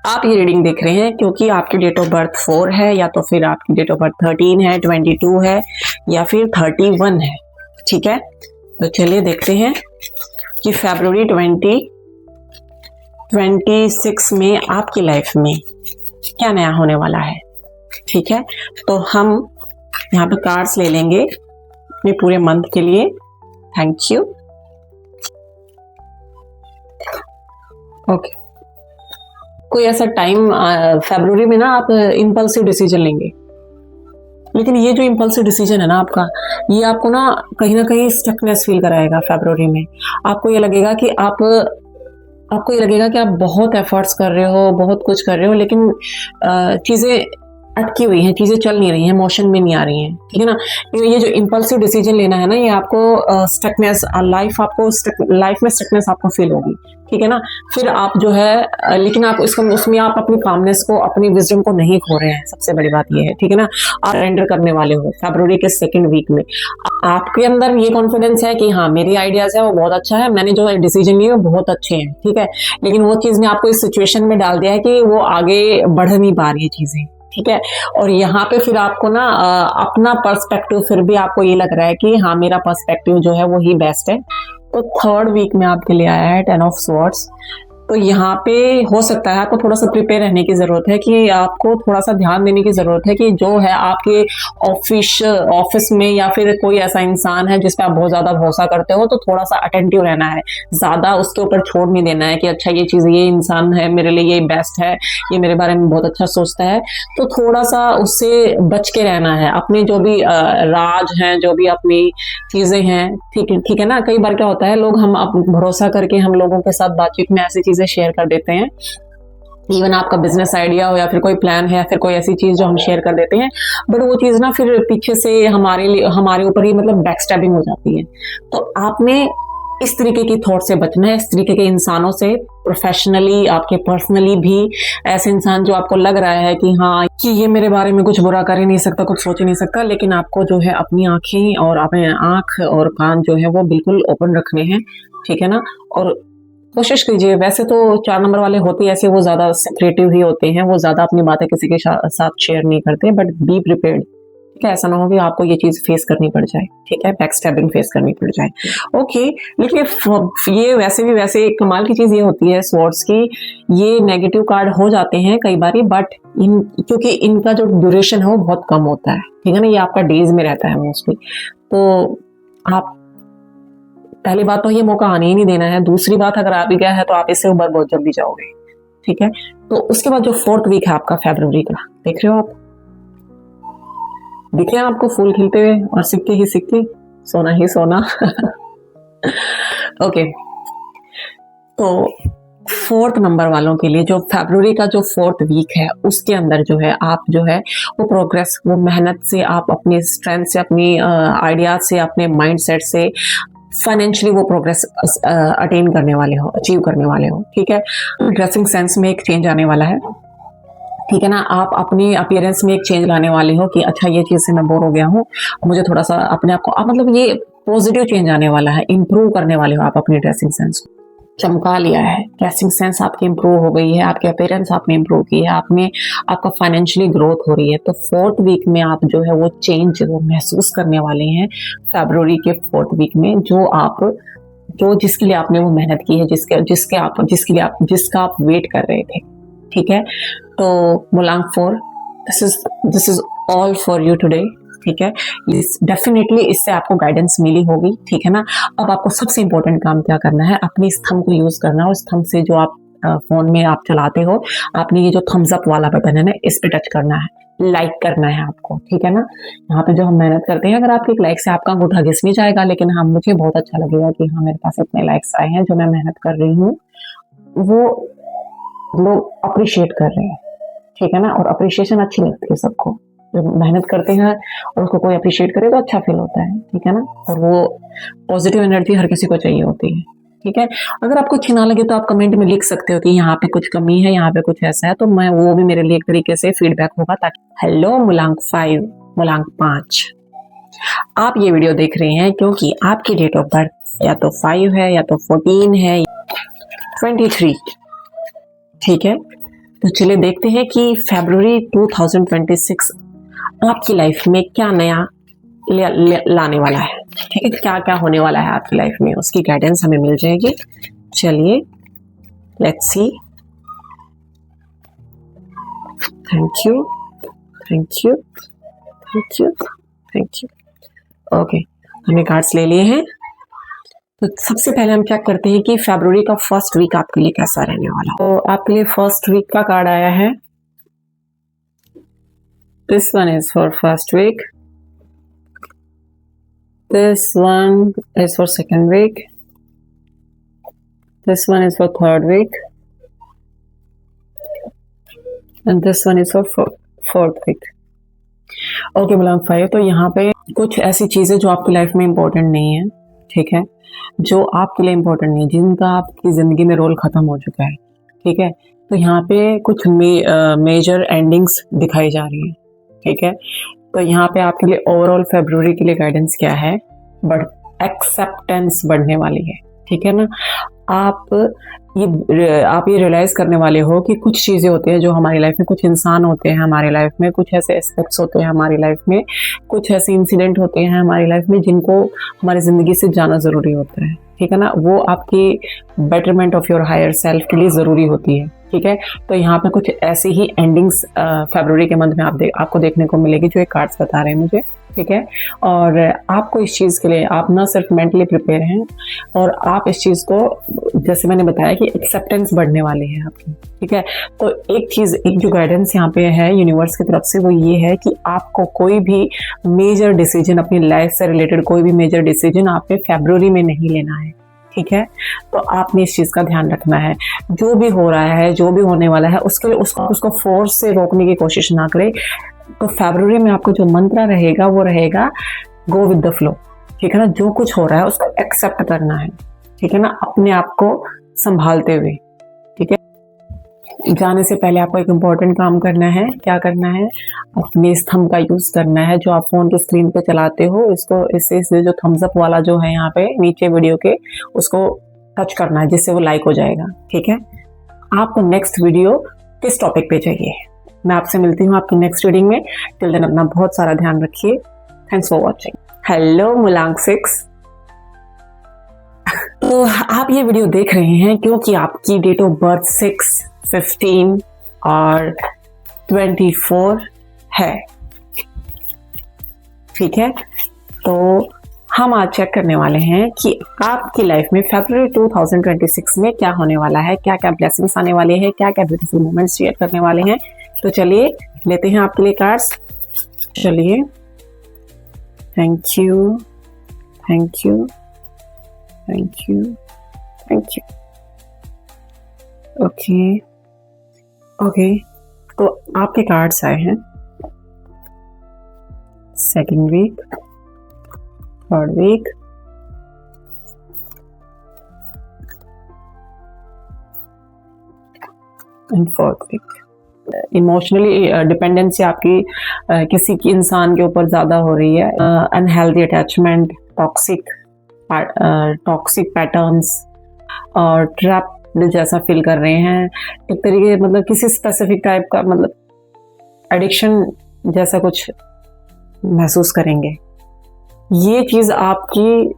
आप ये रीडिंग देख रहे हैं क्योंकि आपकी डेट ऑफ बर्थ 4 है, या तो फिर आपकी डेट ऑफ बर्थ 13 है, 22 है, या फिर 31 है, ठीक है। तो चलिए देखते हैं कि फरवरी 2026 में आपकी लाइफ में क्या नया होने वाला है, ठीक है। तो हम यहाँ पे कार्ड्स ले लेंगे अपने पूरे मंथ के लिए। Thank you. ओके, कोई ऐसा टाइम फरवरी में ना आप इम्पल्सिव डिसीजन लेंगे, लेकिन ये जो इम्पल्सिव डिसीजन है ना आपका, ये आपको ना कहीं स्टकनेस फील कराएगा फरवरी में। आपको ये लगेगा कि आप बहुत एफर्ट्स कर रहे हो, बहुत कुछ कर रहे हो, लेकिन चीजें अटकी हुई हैं, चीजें चल नहीं रही हैं, मोशन में नहीं आ रही हैं, ठीक है ना। ये जो इम्पल्सिव डिसीजन लेना है ना, ये आपको स्टकनेस, लाइफ में स्टकनेस आपको फील होगी, ठीक है ना। फिर आप जो है लेकिन आप उसमें आप अपनी कामनेस को, अपनी विजडम को नहीं खो रहे हैं, सबसे बड़ी बात ये है, ठीक है ना। आप सरेंडर करने वाले हो फरवरी के सेकेंड वीक में। आपके अंदर ये कॉन्फिडेंस है कि हाँ, मेरी आइडियाज है वो बहुत अच्छा है, मैंने जो डिसीजन लिए वो बहुत अच्छे हैं, ठीक है। लेकिन वो चीज ने आपको इस सिचुएशन में डाल दिया है कि वो आगे बढ़ नहीं पा रही है चीजें, ठीक है। और यहाँ पे फिर आपको ना अपना पर्सपेक्टिव, फिर भी आपको ये लग रहा है कि हाँ, मेरा पर्सपेक्टिव जो है वो ही बेस्ट है। तो थर्ड वीक में आपके लिए आया है 10 ऑफ स्वॉर्ड्स। तो यहाँ पे हो सकता है आपको थोड़ा सा प्रिपेयर रहने की जरूरत है, कि आपको थोड़ा सा ध्यान देने की जरूरत है कि जो है आपके ऑफिस में या फिर कोई ऐसा इंसान है जिस पे आप बहुत ज्यादा भरोसा करते हो, तो थोड़ा सा अटेंटिव रहना है, ज्यादा उसके ऊपर छोड़ नहीं देना है कि अच्छा ये चीज, ये इंसान है मेरे लिए, ये बेस्ट है, ये मेरे बारे में बहुत अच्छा सोचता है। तो थोड़ा सा उससे बच के रहना है। अपने जो भी राज हैं, जो भी अपनी चीजें हैं, ठीक है ना। कई बार क्या होता है, लोग हम भरोसा करके हम लोगों के साथ बातचीत में ऐसी चीजें शेयर कर देते हैं, इवन आपका बिजनेस आइडिया हो या फिर कोई प्लान है या फिर कोई ऐसी चीज जो हम शेयर कर देते हैं, बट वो चीज ना फिर पीछे से हमारे ऊपर ही मतलब बैकस्टैबिंग हो जाती है। तो आपने इस तरीके की थॉट से बचना है, इस तरीके के इंसानों से, प्रोफेशनली, आपके पर्सनली भी। ऐसे इंसान जो आपको लग रहा है कि हाँ, कि ये मेरे बारे में कुछ बुरा कर ही नहीं सकता, कुछ सोच ही नहीं सकता, लेकिन आपको जो है अपनी आंखें और अपने आंख और कान जो है वो बिल्कुल ओपन रखने हैं, ठीक है ना। और कोशिश कीजिए, वैसे तो 4 नंबर वाले होते ही ऐसे, वो ज्यादा सिक्रेटिव ही होते हैं, वो ज्यादा अपनी बातें किसी के साथ शेयर नहीं करते, बट बी प्रिपेयर्ड, ठीक है। ऐसा ना हो कि आपको ये चीज फेस करनी पड़ जाए, ठीक है, बैक स्टैबिंग फेस करनी पड़ जाए, ओके। लेकिन ये वैसे कमाल की चीज ये होती है स्वॉर्ड्स की, ये नेगेटिव कार्ड हो जाते हैं कई बारी, बट क्योंकि इनका जो ड्यूरेशन है वो बहुत कम होता है, ठीक है ना। ये आपका डेज में रहता है मोस्टली। तो आप, पहली बात तो ये मौका आने ही नहीं देना है। दूसरी बात, अगर आ भी गया है तो आप इससे उबर बहुत जल्दी जाओगे, ठीक है। तो उसके बाद जो 4th वीक है आपका फरवरी का, देख रहे हो आप, दिख रहे हैं आपको फूल खिलते हुए, और सिक्के ही सिक्के, सोना ही सोना ओके। तो 4th नंबर वालों के लिए जो फरवरी का जो 4th वीक है, उसके अंदर जो है आप जो है वो प्रोग्रेस, वो मेहनत से, आप अपनी स्ट्रेंथ से, अपनी आइडियाज से, अपने माइंडसेट से फाइनेंशियली वो प्रोग्रेस अटेन करने वाले हो, अचीव करने वाले हो, ठीक है। ड्रेसिंग सेंस में एक चेंज आने वाला है, ठीक है ना। आप अपनी अपीयरेंस में एक चेंज लाने वाले हो कि अच्छा, ये चीज से मैं बोर हो गया हूँ, मुझे थोड़ा सा अपने आप को, आप मतलब ये पॉजिटिव चेंज आने वाला है, इंप्रूव करने वाले हो आप अपनी ड्रेसिंग सेंस को। चमका लिया है, ड्रेसिंग सेंस आपकी इंप्रूव हो गई है, आपके अपीयरेंस आपने इंप्रूव की है, आपका फाइनेंशियली ग्रोथ हो रही है। तो 4th वीक में आप जो है वो चेंज वो महसूस करने वाले हैं फरवरी के 4th वीक में, जो जिसके लिए आपने वो मेहनत की है, जिसका आप वेट कर रहे थे, ठीक है। तो मुलांग 4, this is all for you today, ठीक है। डेफिनेटली इससे आपको गाइडेंस मिली होगी, ठीक है ना। अब आपको सबसे इंपॉर्टेंट काम क्या करना है, अपनी इस थंब को यूज करना है। उस थंब से जो आप फोन में आप चलाते हो, आपने ये जो थम्स अप वाला बटन है ना, इस पे टच करना है, लाइक करना है आपको, ठीक है ना। यहाँ पे जो हम मेहनत करते हैं, अगर आपके एक लाइक से आपका अंगूठा घिस नहीं जाएगा, लेकिन हाँ, मुझे बहुत अच्छा लगेगा कि हाँ, मेरे पास इतने लाइक्स आए हैं, जो मैं मेहनत कर रही हूँ वो लोग अप्रिशिएट कर रहे हैं, ठीक है ना। और अप्रिशिएशन अच्छी लगती है सबको, जब मेहनत करते हैं और उसको कोई अप्रिशिएट करे तो अच्छा फील होता है, ठीक है ना। और वो पॉजिटिव एनर्जी हर किसी को चाहिए होती है, ठीक है। अगर आपको अच्छी ना लगे तो आप कमेंट में लिख सकते हो कि यहाँ पे कुछ कमी है, यहाँ पे कुछ ऐसा है, तो मैं वो भी मेरे लिए एक तरीके से फीडबैक होगा। ताकि हेलो मुलांक 5, मुलांक 5, आप ये वीडियो देख रहे हैं क्योंकि आपकी डेट ऑफ बर्थ या तो 5 है, या तो 14 है, 23, ठीक है। तो चलिए देखते हैं कि फरवरी 2026 आपकी लाइफ में क्या नया लाने वाला है, ठीक है। क्या क्या होने वाला है आपकी लाइफ में, उसकी गाइडेंस हमें मिल जाएगी। चलिए let's see. Thank you, thank you, thank you, thank you. Okay, हमने कार्ड्स ले लिए हैं। तो सबसे पहले हम चेक करते हैं कि फरवरी का 1st वीक आपके लिए कैसा रहने वाला। तो आपके लिए 1st वीक का कार्ड आया है, this one is for 1st week, this one is for 2nd week, this one is for 3rd week, and this one is for 4th वीक। ओके मुलांक 5, तो यहाँ पे कुछ ऐसी चीज़ें जो आपकी लाइफ में इम्पोर्टेंट नहीं है, ठीक है, जो आपके लिए इम्पोर्टेंट नहीं है, जिनका आपकी ज़िंदगी में रोल ख़त्म हो चुका है, ठीक है। तो यहाँ पे कुछ मेजर एंडिंग्स दिखाई जा रही हैं, ठीक है। तो यहाँ पे आपके लिए ओवरऑल फरवरी के लिए गाइडेंस क्या है, बट एक्सेप्टेंस बढ़ने वाली है, ठीक है ना। आप ये रियलाइज़ करने वाले हो कि कुछ चीज़ें होती हैं जो हमारी लाइफ में, कुछ इंसान होते हैं हमारी लाइफ में, कुछ ऐसे एस्पेक्ट्स होते हैं हमारी लाइफ में, कुछ ऐसे इंसिडेंट होते हैं हमारी लाइफ में जिनको हमारी ज़िंदगी से जाना ज़रूरी होता है, ठीक है ना। वो आपकी betterment of your higher self के लिए ज़रूरी होती है, ठीक है। तो यहाँ पे कुछ ऐसी ही एंडिंग्स फरवरी के मंथ में आपको देखने को मिलेगी जो एक कार्ड्स बता रहे हैं मुझे, ठीक है। और आपको इस चीज़ के लिए आप ना सिर्फ मेंटली प्रिपेयर हैं, और आप इस चीज़ को, जैसे मैंने बताया कि एक्सेप्टेंस बढ़ने वाली है आपकी, ठीक है। तो एक जो गाइडेंस यहाँ पे है यूनिवर्स की तरफ से, वो ये है कि आपको कोई भी मेजर डिसीजन अपनी लाइफ से रिलेटेड, कोई भी मेजर डिसीजन आपने फरवरी में नहीं लेना है, ठीक है। तो आपने इस चीज़ का ध्यान रखना है। जो भी हो रहा है, जो भी होने वाला है, उसके लिए उसको फोर्स से रोकने की कोशिश ना करें। तो फरवरी में आपको जो मंत्र रहेगा वो रहेगा गो विद द फ्लो, ठीक है ना। जो कुछ हो रहा है उसको एक्सेप्ट करना है, ठीक है ना, अपने आप को संभालते हुए, ठीक है। जाने से पहले आपको एक इम्पोर्टेंट काम करना है। क्या करना है? अपने स्तंभ का यूज़ करना है। जो आप फ़ोन की स्क्रीन पे चलाते हो, इससे जो थम्स अप वाला जो है यहाँ पे नीचे वीडियो के, उसको टच करना है, जिससे वो लाइक हो जाएगा, ठीक है। आपको नेक्स्ट वीडियो किस टॉपिक पे चाहिए? मैं आपसे मिलती हूँ आपकी नेक्स्ट रीडिंग में। टिल देन अपना बहुत सारा ध्यान रखिए। Thanks for watching. हेलो मुलांक 6। तो आप ये वीडियो देख रहे हैं क्योंकि आपकी डेट ऑफ बर्थ 6, 15 और 24 है, ठीक है। तो हम आज चेक करने वाले हैं कि आपकी लाइफ में फरवरी 2026 में क्या होने वाला है, क्या क्या ब्लेसिंग्स आने वाले हैं, क्या क्या ब्यूटीफुल मोमेंट्स शेयर करने वाले हैं। तो चलिए लेते हैं आपके लिए कार्ड्स। चलिए, thank you, thank you, thank you, thank you. Okay okay, तो आपके कार्ड्स आए हैं second week, third week, and fourth week. Emotionally dependency आपकी किसी की इंसान के ऊपर ज़्यादा हो रही है। अनहेल्दी अटैचमेंट, टॉक्सिक पैटर्न्स और ट्रैप जैसा फील कर रहे हैं। एक तरीके मतलब किसी स्पेसिफिक टाइप का मतलब एडिक्शन जैसा कुछ महसूस करेंगे। ये चीज़ आपकी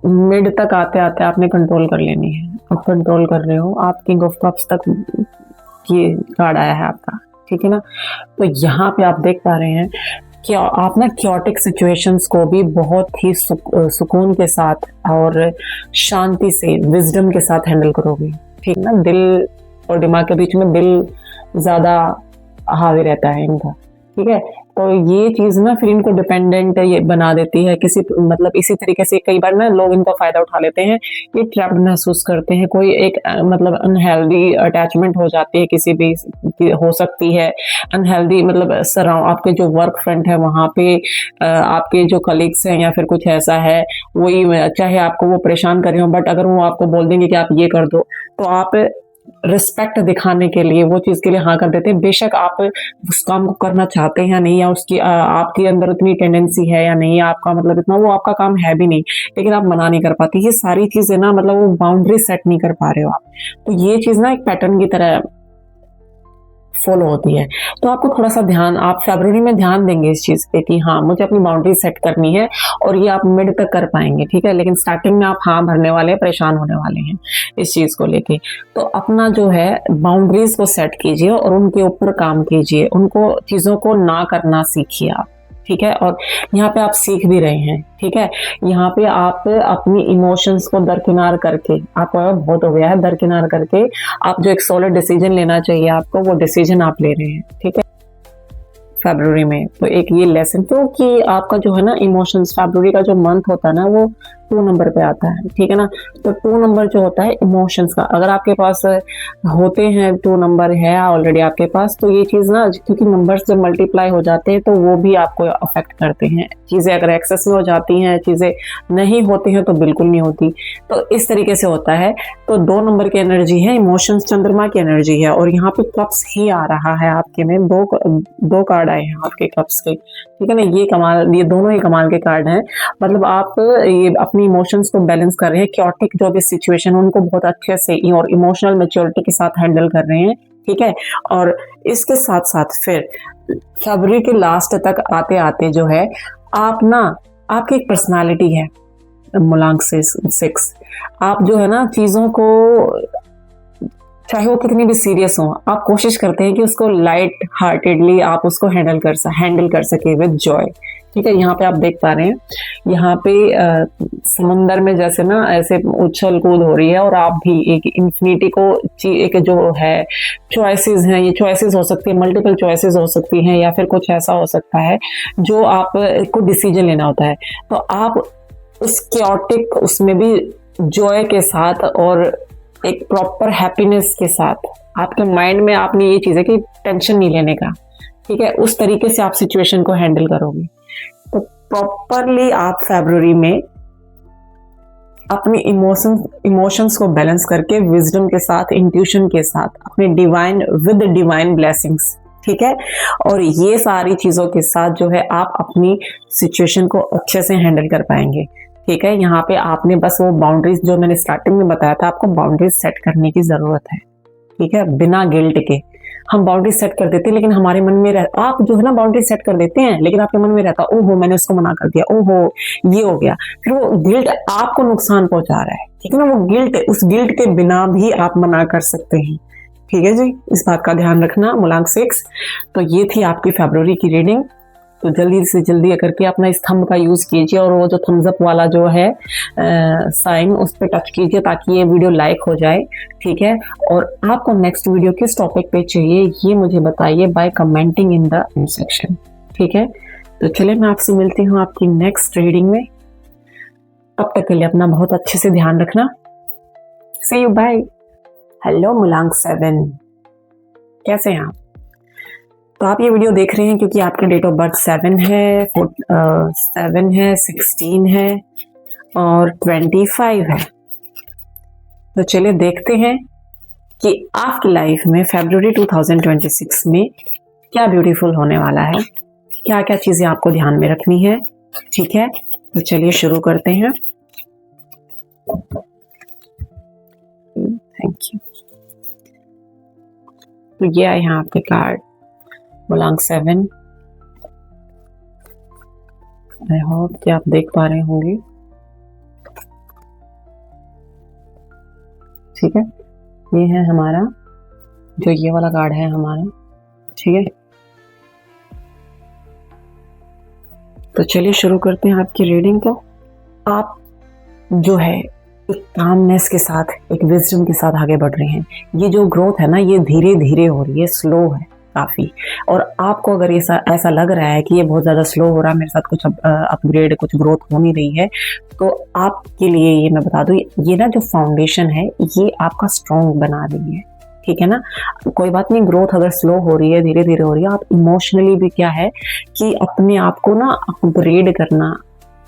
मिड तक आते आते आपने कंट्रोल कर लेनी है। आप कंट्रोल कर रहे हो। आप किंग ऑफ कप्स तक ये कार्ड आया है आपका, ठीक है ना। तो यहाँ पे आप देख पा रहे हैं कि आप ना क्योटिक सिचुएशंस को भी बहुत ही सुकून के साथ और शांति से, विजडम के साथ हैंडल करोगे, ठीक है ना। दिल और दिमाग के बीच में दिल ज़्यादा हावी रहता है इनका, ठीक है। तो ये चीज़ ना फिर इनको डिपेंडेंट ये बना देती है किसी मतलब इसी तरीके से कई बार ना लोग इनका फ़ायदा उठा लेते हैं। ये ट्रैप्ड महसूस करते हैं, कोई एक मतलब अनहेल्दी अटैचमेंट हो जाती है, किसी भी हो सकती है अनहेल्दी मतलब सराउंड आपके जो वर्क फ्रंट है वहाँ पे आपके जो कलीग्स हैं या फिर कुछ ऐसा है, वही चाहे आपको वो परेशान कर रहे हो, बट अगर वो आपको बोल देंगे कि आप ये कर दो तो आप रिस्पेक्ट दिखाने के लिए वो चीज़ के लिए हाँ कर देते हैं। बेशक आप उस काम को करना चाहते हैं या नहीं, या उसकी आपके अंदर उतनी टेंडेंसी है या नहीं, आपका मतलब इतना वो आपका काम है भी नहीं, लेकिन आप मना नहीं कर पाते। ये सारी चीज़ें ना मतलब वो बाउंड्री सेट नहीं कर पा रहे हो आप। तो ये चीज़ ना एक पैटर्न की तरह फॉलो होती है। तो आपको थोड़ा सा ध्यान, आप फरवरी में ध्यान देंगे इस चीज़ पे कि हाँ मुझे अपनी बाउंड्री सेट करनी है, और ये आप मिड तक कर पाएंगे, ठीक है। लेकिन स्टार्टिंग में आप हाँ भरने वाले हैं, परेशान होने वाले हैं इस चीज़ को लेके। तो अपना जो है बाउंड्रीज को सेट कीजिए और उनके ऊपर काम कीजिए, उनको चीज़ों को ना करना सीखिए आप, ठीक है। और यहाँ पे आप सीख भी रहे हैं, ठीक है। यहाँ पे आप अपनी इमोशंस को दरकिनार करके, आपको बहुत हो गया है, दरकिनार करके आप जो एक सॉलिड डिसीजन लेना चाहिए आपको, वो डिसीजन आप ले रहे हैं, ठीक है, फरवरी में। तो एक ये लेसन, क्योंकि आपका जो है ना इमोशंस, फरवरी का जो मंथ होता है ना वो 2 नंबर पे आता है, ठीक है ना। तो 2 नंबर जो होता है इमोशंस का, अगर आपके पास होते हैं 2 नंबर है ऑलरेडी आपके पास, तो ये चीज़ ना, क्योंकि नंबर्स जब मल्टीप्लाई हो जाते हैं तो वो भी आपको अफेक्ट करते हैं। चीज़ें अगर एक्सेस में हो जाती हैं, चीज़ें नहीं होती हैं तो बिल्कुल नहीं होती। तो इस तरीके से होता है। तो 2 नंबर की एनर्जी है, इमोशंस चंद्रमा की एनर्जी है, और यहाँ पे कप्स ही आ रहा है आपके में, दो कार्ड आए हैं आपके कप्स के, ठीक है ना। ये कमाल, ये दोनों ही कमाल के कार्ड हैं। मतलब आप ये अपनी इमोशंस को बैलेंस कर रहे हैं, क्योटिक जो भी सिचुएशन उनको बहुत अच्छे से और इमोशनल मैच्योरिटी के साथ हैंडल कर रहे हैं, ठीक है। और इसके साथ साथ फिर फरवरी के लास्ट तक आते आते जो है आप ना, आपकी एक पर्सनालिटी है मूलांक से 6, आप जो है ना चीज़ों को, चाहे वो कितनी भी सीरियस हो, आप कोशिश करते हैं कि उसको लाइट हार्टेडली आप उसको हैंडल कर सके विद जॉय, ठीक है। यहाँ पे आप देख पा रहे हैं, यहाँ पे समुंदर में जैसे ना ऐसे उछल कूद हो रही है, और आप भी एक इन्फिनिटी को, एक जो है चॉइसेस हैं, ये चॉइसेस हो सकती है, मल्टीपल चॉइसेस हो सकती हैं, या फिर कुछ ऐसा हो सकता है जो आप को डिसीजन लेना होता है। तो आप उस क्योटिक उसमें भी जॉय के साथ और एक प्रॉपर हैप्पीनेस के साथ, आपके माइंड में आपने ये चीज़ है कि टेंशन नहीं लेने का, ठीक है, उस तरीके से आप सिचुएशन को हैंडल करोगे। तो प्रॉपरली आप फरवरी में अपनी इमोशंस को बैलेंस करके विजडम के साथ, इंट्यूशन के साथ, अपने डिवाइन ब्लेसिंग्स, ठीक है। और ये सारी चीज़ों के साथ जो है आप अपनी सिचुएशन को अच्छे से हैंडल कर पाएंगे, ठीक है। यहाँ पे आपने बस वो बाउंड्रीज जो मैंने स्टार्टिंग में बताया था, आपको बाउंड्रीज सेट करने की ज़रूरत है, ठीक है, बिना गिल्ट के। हम बाउंड्री सेट कर देते हैं, लेकिन हमारे मन में आप जो है ना बाउंड्री सेट कर देते हैं, लेकिन आपके मन में रहता, ओहो मैंने उसको मना कर दिया, ओहो ये हो गया, फिर वो गिल्ट आपको नुकसान पहुंचा रहा है, ठीक है ना। वो गिल्ट, उस गिल्ट के बिना भी आप मना कर सकते हैं, ठीक है जी। इस बात का ध्यान रखना मूलांक 6। तो ये थी आपकी फरवरी की रीडिंग। तो जल्दी से जल्दी करके अपना स्तंभ का यूज़ कीजिए, और वो जो थम्स अप वाला जो है साइन, उस पर टच कीजिए ताकि ये वीडियो लाइक हो जाए, ठीक है। और आपको नेक्स्ट वीडियो किस टॉपिक पे चाहिए ये मुझे बताइए by commenting in the section, ठीक है। तो चलिए मैं आपसे मिलती हूँ आपकी नेक्स्ट रीडिंग में। तब तक के लिए अपना बहुत अच्छे से ध्यान रखना। सी यू, बाय। हेलो मूलांक 7, कैसे हैं आप? तो आप ये वीडियो देख रहे हैं क्योंकि आपके डेट ऑफ बर्थ 7 है, 7 है, 16 है और 25 है। तो चलिए देखते हैं कि आपकी लाइफ में फरवरी 2026 में क्या ब्यूटीफुल होने वाला है, क्या क्या चीज़ें आपको ध्यान में रखनी है, ठीक है। तो चलिए शुरू करते हैं। Thank you. तो ये आए हैं आपके कार्ड मूलांक 7। आई होप कि आप देख पा रहे होंगे, ठीक है। ये है हमारा, जो ये वाला कार्ड है हमारा, ठीक है। तो चलिए शुरू करते हैं आपकी रीडिंग को। आप जो है एक कामनेस के साथ, एक विजडम के साथ आगे बढ़ रहे हैं। ये जो ग्रोथ है ना, ये धीरे धीरे हो रही है, स्लो है काफ़ी। और आपको अगर ऐसा लग रहा है कि ये बहुत ज़्यादा स्लो हो रहा है, मेरे साथ कुछ अपग्रेड, कुछ ग्रोथ हो नहीं रही है, तो आपके लिए ये मैं बता दूँ, ये ना जो फाउंडेशन है ये आपका स्ट्रॉन्ग बना रही है, ठीक है ना। कोई बात नहीं, ग्रोथ अगर स्लो हो रही है, धीरे धीरे हो रही है, आप इमोशनली भी क्या है कि अपने आप को ना अपग्रेड करना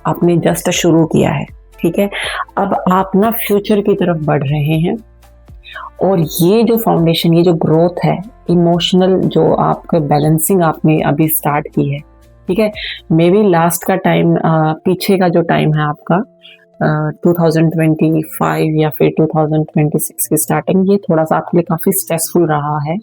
आपने जस्ट शुरू किया है, ठीक है। अब आप ना फ्यूचर की तरफ बढ़ रहे हैं, और ये जो फाउंडेशन, ये जो ग्रोथ है, इमोशनल जो आपका बैलेंसिंग आपने अभी स्टार्ट की है, ठीक है। मे बी लास्ट का टाइम, पीछे का जो टाइम है आपका 2025 या फिर 2026 की स्टार्टिंग, ये थोड़ा सा आपके लिए काफ़ी स्ट्रेसफुल रहा है।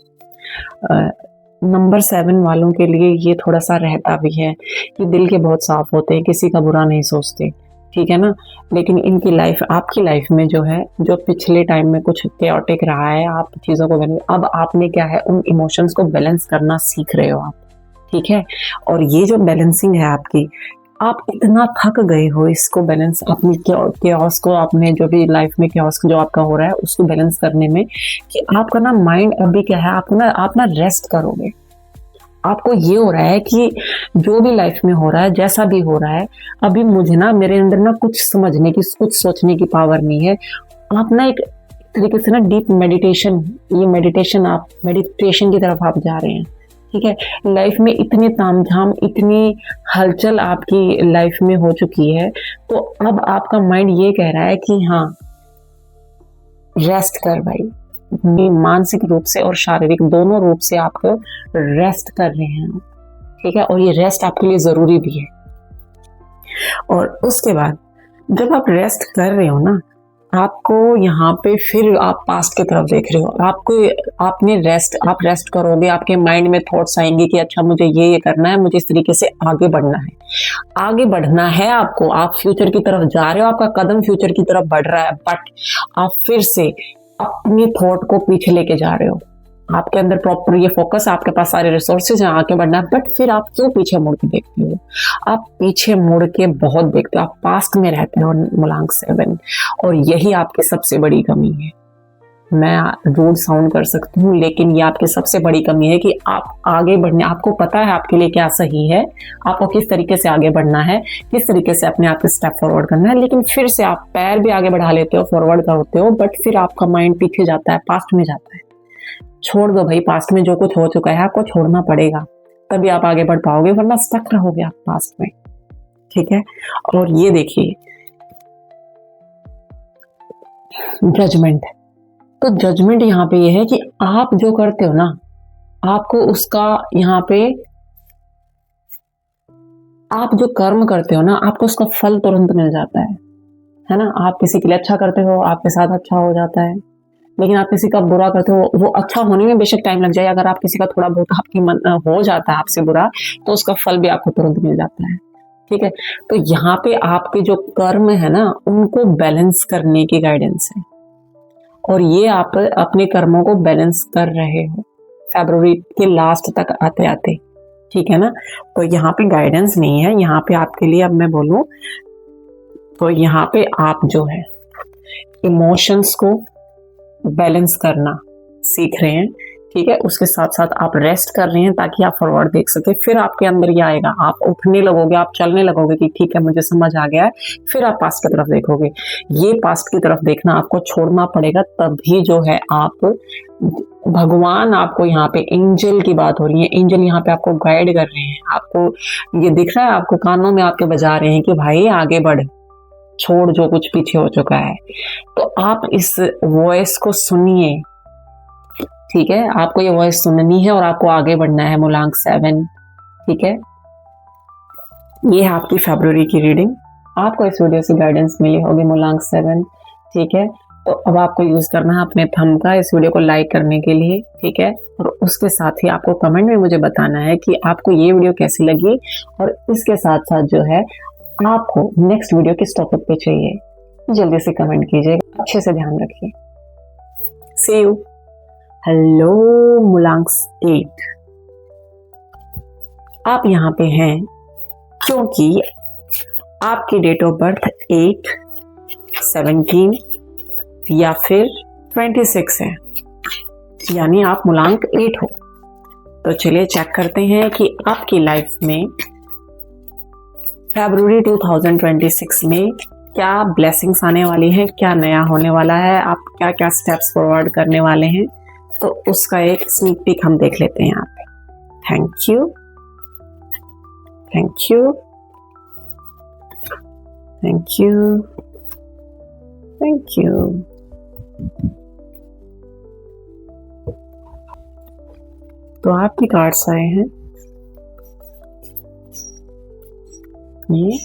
नंबर 7 वालों के लिए ये थोड़ा सा रहता भी है, ये दिल के बहुत साफ होते हैं, किसी का बुरा नहीं सोचते, ठीक है ना। लेकिन इनकी लाइफ, आपकी लाइफ में जो है, जो पिछले टाइम में कुछ केओटिक रहा है, आप चीज़ों को अब आपने क्या है, उन इमोशंस को बैलेंस करना सीख रहे हो आप, ठीक है। और ये जो बैलेंसिंग है आपकी, आप इतना थक गए हो इसको बैलेंस, अपनी केओस को, अपने जो भी लाइफ में केओस जो आपका हो रहा है उसको बैलेंस करने में, कि आपका ना माइंड अभी क्या है, आप ना रेस्ट करोगे, आपको ये हो रहा है कि जो भी लाइफ में हो रहा है, जैसा भी हो रहा है, अभी मुझे ना, मेरे अंदर ना कुछ समझने की, कुछ सोचने की पावर नहीं है। आप ना एक तरीके से ना डीप मेडिटेशन, ये मेडिटेशन, आप मेडिटेशन की तरफ आप जा रहे हैं। ठीक है, लाइफ में इतनी तामझाम, इतनी हलचल आपकी लाइफ में हो चुकी है, तो अब आपका माइंड ये कह रहा है कि हाँ, रेस्ट कर भाई। मानसिक रूप से और शारीरिक दोनों रूप से आपको रेस्ट कर रहे हैं। ठीक है, और ये रेस्ट आपके लिए जरूरी भी है। और उसके बाद जब आप रेस्ट कर रहे हो ना, आपको यहाँ पे फिर आप पास्ट की तरफ देख रहे हो। आप रेस्ट करोगे, आपके माइंड में थॉट्स आएंगे कि अच्छा मुझे ये करना है, मुझे इस तरीके से आगे बढ़ना है। आगे बढ़ना है आपको, आप फ्यूचर की तरफ जा रहे हो, आपका कदम फ्यूचर की तरफ बढ़ रहा है, बट आप फिर से अपनी थॉट को पीछे लेके जा रहे हो। आपके अंदर प्रॉपर ये फोकस, आपके पास सारे रिसोर्सेज हैं आगे बढ़ना है, बट फिर आप क्यों पीछे मुड़ के देखते हो? आप पीछे मुड़ के बहुत देखते हो, आप पास्ट में रहते हो मूलांक 7, और यही आपकी सबसे बड़ी कमी है। मैं रूड साउंड कर सकती हूँ, लेकिन ये आपकी सबसे बड़ी कमी है कि आप आगे बढ़ने, आपको पता है आपके लिए क्या सही है, आपको किस तरीके से आगे बढ़ना है, किस तरीके से अपने आप को स्टेप फॉरवर्ड करना है, लेकिन फिर से आप पैर भी आगे बढ़ा लेते हो, फॉरवर्ड करते हो, बट फिर आपका माइंड पीछे जाता है, पास्ट में जाता है। छोड़ दो भाई, पास्ट में जो कुछ हो चुका है आपको छोड़ना पड़ेगा, तभी आप आगे बढ़ पाओगे, वरना स्टक रहोगे आप पास्ट में। ठीक है, और ये देखिए जजमेंट। तो जजमेंट यहाँ पे ये है कि आप जो करते हो ना, आपको उसका यहाँ पे, आप जो कर्म करते हो ना, आपको उसका फल तुरंत मिल जाता है ना। आप किसी के लिए अच्छा करते हो, आपके साथ अच्छा हो जाता है, लेकिन आप किसी का बुरा करते हो, वो अच्छा होने में बेशक टाइम लग जाए, अगर आप किसी का थोड़ा बहुत आपकी मन हो जाता है आपसे बुरा, तो उसका फल भी आपको तुरंत मिल जाता है। ठीक है, तो यहाँ पे आपके जो कर्म है ना, उनको बैलेंस करने की गाइडेंस है, और ये आप अपने कर्मों को बैलेंस कर रहे हो फरवरी के लास्ट तक आते आते। ठीक है ना, तो यहाँ पे गाइडेंस नहीं है, यहाँ पे आपके लिए, अब मैं बोलूं तो यहाँ पे आप जो है इमोशंस को बैलेंस करना सीख रहे हैं। ठीक है, उसके साथ साथ आप रेस्ट कर रहे हैं ताकि आप फॉरवर्ड देख सके। फिर आपके अंदर ये आएगा, आप उठने लगोगे, आप चलने लगोगे कि ठीक है मुझे समझ आ गया है, फिर आप पास्ट की तरफ देखोगे। ये पास्ट की तरफ देखना आपको छोड़ना पड़ेगा, तभी जो है आप, भगवान आपको, यहाँ पे एंजल की बात हो रही है, एंजल यहाँ पे आपको गाइड कर रहे हैं, आपको ये दिख रहा है, आपको कानों में आपके बजा रहे हैं कि भाई आगे बढ़, छोड़ जो कुछ पीछे हो चुका है। तो आप इस वॉइस को सुनिए। ठीक है, आपको ये वॉइस सुननी है और आपको आगे बढ़ना है मूलांक 7। ठीक है, ये है आपकी फरवरी की रीडिंग। आपको इस वीडियो से गाइडेंस मिली होगी मूलांक 7। ठीक है, तो अब आपको यूज करना है अपने थंब का इस वीडियो को लाइक करने के लिए। ठीक है, और उसके साथ ही आपको कमेंट में मुझे बताना है कि आपको ये वीडियो कैसी लगी, और इसके साथ साथ जो है आपको नेक्स्ट वीडियो किस टॉपिक पे चाहिए, जल्दी से कमेंट कीजिएगा। अच्छे से ध्यान रखिए। सी यू। हेलो मूलांक 8, आप यहाँ पे हैं क्योंकि आपकी डेट ऑफ बर्थ 8, 17 या फिर 26 है, यानी आप मूलांक 8 हो। तो चलिए चेक करते हैं कि आपकी लाइफ में फरवरी 2026 में क्या ब्लेसिंग्स आने वाली हैं, क्या नया होने वाला है, आप क्या क्या स्टेप्स फॉरवर्ड करने वाले हैं। तो उसका एक स्नीक पिक हम देख लेते हैं यहाँ पे। Thank you, thank you, thank you, thank you. तो आपके कार्ड्स आए हैं ये,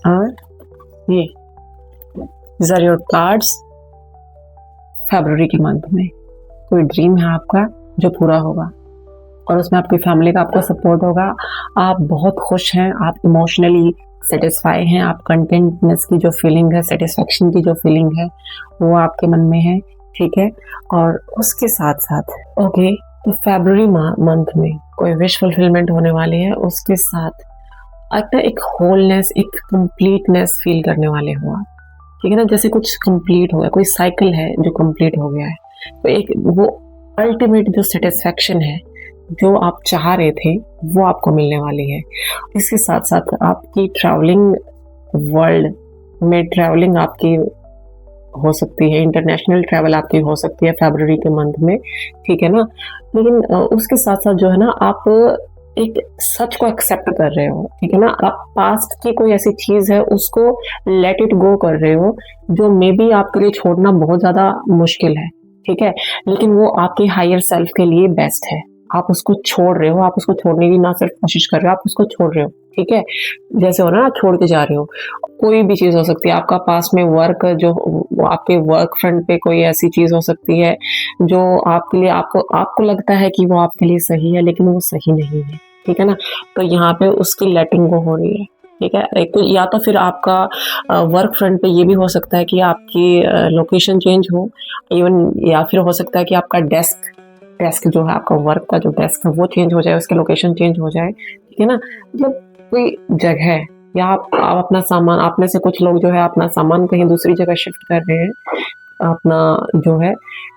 और ये, these are your cards फरवरी के मंथ में। कोई ड्रीम है आपका जो पूरा होगा, और उसमें आपकी फैमिली का आपको सपोर्ट होगा, आप बहुत खुश हैं, आप इमोशनली सेटिस्फाई हैं, आप कंटेंटनेस की जो फीलिंग है, सेटिस्फेक्शन की जो फीलिंग है, वो आपके मन में है। ठीक है, और उसके साथ साथ ओके, तो फरवरी मंथ में कोई विश फुलफिलमेंट होने वाली है, उसके साथ एक होलनेस, एक कंप्लीटनेस फील करने वाले हो आप। ठीक है ना, जैसे कुछ कंप्लीट हो गया, कोई साइकिल है जो कंप्लीट हो गया है, तो एक वो अल्टीमेट जो सेटिस्फैक्शन है, जो आप चाह रहे थे, वो आपको मिलने वाली है। इसके साथ साथ आपकी ट्रैवलिंग, वर्ल्ड में ट्रैवलिंग आपकी हो सकती है, इंटरनेशनल ट्रैवल आपकी हो सकती है फरवरी के मंथ में, ठीक है ना। लेकिन उसके साथ साथ जो है ना, आप एक सच को एक्सेप्ट कर रहे हो, ठीक है ना। आप पास्ट की कोई ऐसी चीज है उसको लेट इट गो कर रहे हो, जो मे बी आपके लिए छोड़ना बहुत ज्यादा मुश्किल है, ठीक है, लेकिन वो आपके हायर सेल्फ के लिए बेस्ट है। आप उसको छोड़ रहे हो, आप उसको छोड़ने की ना सिर्फ कोशिश कर रहे हो, आप उसको छोड़ रहे हो, ठीक है। जैसे हो ना, आप छोड़ के जा रहे हो, कोई भी चीज हो सकती है। आपका पास में वर्क, जो आपके वर्क फ्रंट पे कोई ऐसी चीज हो सकती है जो आपके लिए, आपको लगता है कि वो आपके लिए सही है, लेकिन वो सही नहीं है, ठीक है ना। तो यहाँ पे उसकी लेटिंग गो हो रही है, ठीक है। एक तो या तो फिर आपका वर्क फ्रंट पे ये भी हो सकता है कि आपकी लोकेशन चेंज हो, इवन, या फिर हो सकता है कि आपका डेस्क जो है, आपका वर्क का जो डेस्क है वो चेंज हो जाए, उसकी लोकेशन चेंज हो जाए, ठीक है ना। मतलब कोई जगह, या आप अपना सामान, आप में से कुछ लोग जो है अपना सामान कहीं दूसरी जगह शिफ्ट कर रहे हैं, अपना जो है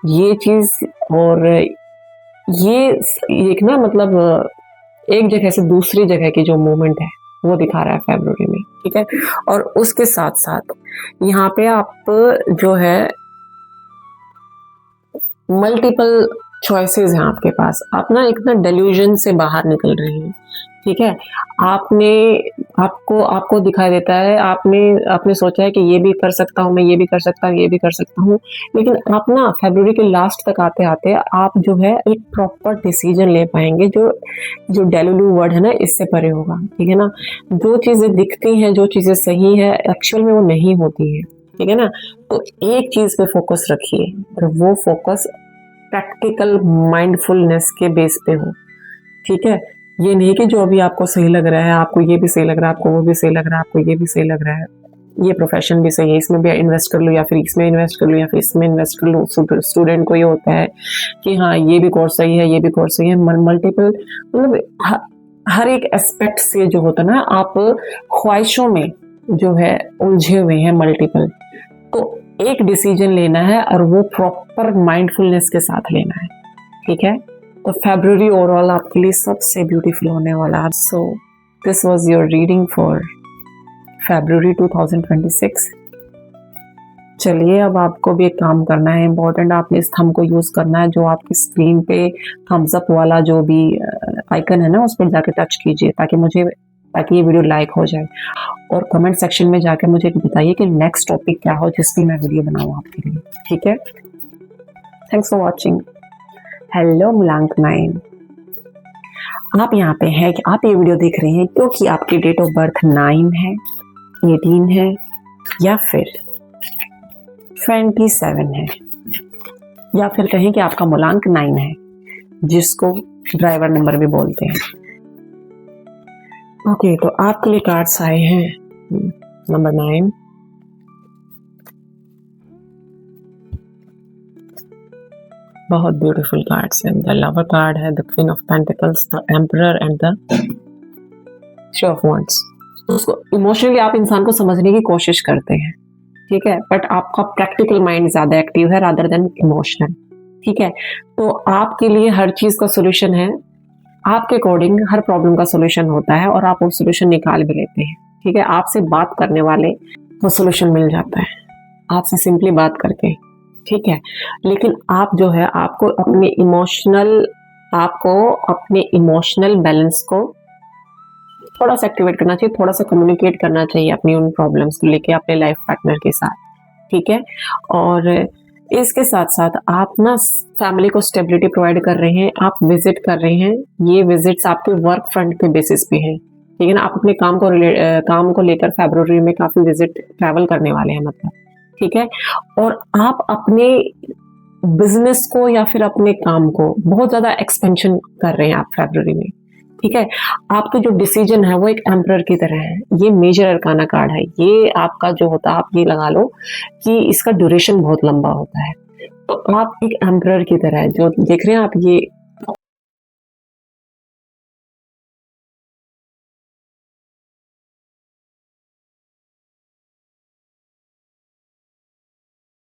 ये चीज, और ये एक ना, मतलब एक जगह से दूसरी जगह की जो मूवमेंट है वो दिखा रहा है फरवरी में, ठीक है। और उसके साथ साथ यहाँ पे आप जो है मल्टीपल चॉइसेस हैं आपके पास, आप ना एक ना डेल्यूजन से बाहर निकल रहे हैं, ठीक है। आपको दिखाई देता है, आपने सोचा है कि ये भी कर सकता हूँ, मैं ये भी कर सकता हूँ, ये भी कर सकता हूँ, लेकिन आप ना फरवरी के लास्ट तक आते आते आप जो है एक प्रॉपर डिसीजन ले पाएंगे, जो डेलुलू वर्ड है ना, इससे परे होगा, ठीक है ना। जो चीजें दिखती हैं, जो चीजें सही है, एक्चुअल में वो नहीं होती है, ठीक है ना। तो एक चीज पे फोकस रखिए, और वो फोकस प्रैक्टिकल माइंडफुलनेस के बेस पे हो, ठीक है। ये नहीं कि जो अभी आपको सही लग रहा है, आपको ये भी सही लग रहा है, आपको वो भी सही लग रहा है, आपको ये भी सही लग रहा है, ये प्रोफेशन भी सही है, इसमें भी इन्वेस्ट कर लो, या फिर इसमें इन्वेस्ट कर लो, या फिर इसमें इन्वेस्ट कर लो। स्टूडेंट को ये होता है कि हाँ, ये भी कोर्स सही है, ये भी कोर्स सही है, मल्टीपल, मतलब हर एक एस्पेक्ट से जो होता है ना, आप ख्वाहिशों में जो है उलझे हुए हैं मल्टीपल। तो एक डिसीजन लेना है, और वो प्रॉपर माइंडफुलनेस के साथ लेना है, ठीक है। तो फरवरी ओवरऑल आपके लिए सबसे ब्यूटीफुल होने वाला है। So this was your reading for February 2026। चलिए, अब आपको भी एक काम करना है इम्पोर्टेंट, आपने इस थंब को यूज करना है, जो आपकी स्क्रीन पे थम्स अप वाला जो भी आइकन है ना, उस पर जाके टच कीजिए, ताकि ये वीडियो लाइक हो जाए। और कमेंट सेक्शन में जाकर मुझे बताइए कि नेक्स्ट टॉपिक क्या हो, जिसकी मैं वीडियो बनाऊँ आपके लिए, ठीक है। Thanks for watching. हेलो मूलांक 9, आप यहाँ पे हैं कि आप ये वीडियो देख रहे हैं क्योंकि आपकी डेट ऑफ बर्थ 9 है, 18 है, या फिर 27 है, या फिर कहें कि आपका मूलांक 9 है, जिसको ड्राइवर नंबर भी बोलते हैं। ओके, तो आपके लिए कार्ड्स आए हैं नंबर 9, बहुत ब्यूटीफुल कार्ड्स हैं। द लवर कार्ड है, the queen of pentacles, the emperor and the show off wands. उसको इमोशनली आप इंसान को समझने की कोशिश करते हैं, ठीक है, बट आपका प्रैक्टिकल माइंड ज्यादा एक्टिव है रादर देन इमोशनल, ठीक है। तो आपके लिए हर चीज का सोल्यूशन है, आपके अकॉर्डिंग हर प्रॉब्लम का सोल्यूशन होता है, और आप वो सोल्यूशन निकाल भी लेते हैं, ठीक है। आपसे बात करने वाले वो सोल्यूशन मिल जाता है, आपसे सिंपली बात करके, ठीक है। लेकिन आप जो है, आपको अपने इमोशनल बैलेंस को थोड़ा सा एक्टिवेट करना चाहिए, थोड़ा सा कम्युनिकेट करना चाहिए अपनी उन प्रॉब्लम्स को लेके अपने लाइफ पार्टनर के साथ, ठीक है। और इसके साथ साथ आप ना फैमिली को स्टेबिलिटी प्रोवाइड कर रहे हैं, आप विजिट कर रहे हैं, ये विजिट्स आपके वर्क फ्रंट के बेसिस पे हैं, ठीक है ना। आप अपने काम को लेकर फरवरी में काफी विजिट ट्रैवल करने वाले हैं, मतलब, ठीक है। और आप अपने बिजनेस को या फिर अपने काम को बहुत ज्यादा एक्सपेंशन कर रहे हैं आप फरवरी में, ठीक है। आपके जो डिसीजन है वो एक एम्परर की तरह है, ये मेजर अरकाना कार्ड है, ये आपका जो होता है, आप ये लगा लो कि इसका ड्यूरेशन बहुत लंबा होता है। तो आप एक एम्परर की तरह है, जो देख रहे हैं आप, ये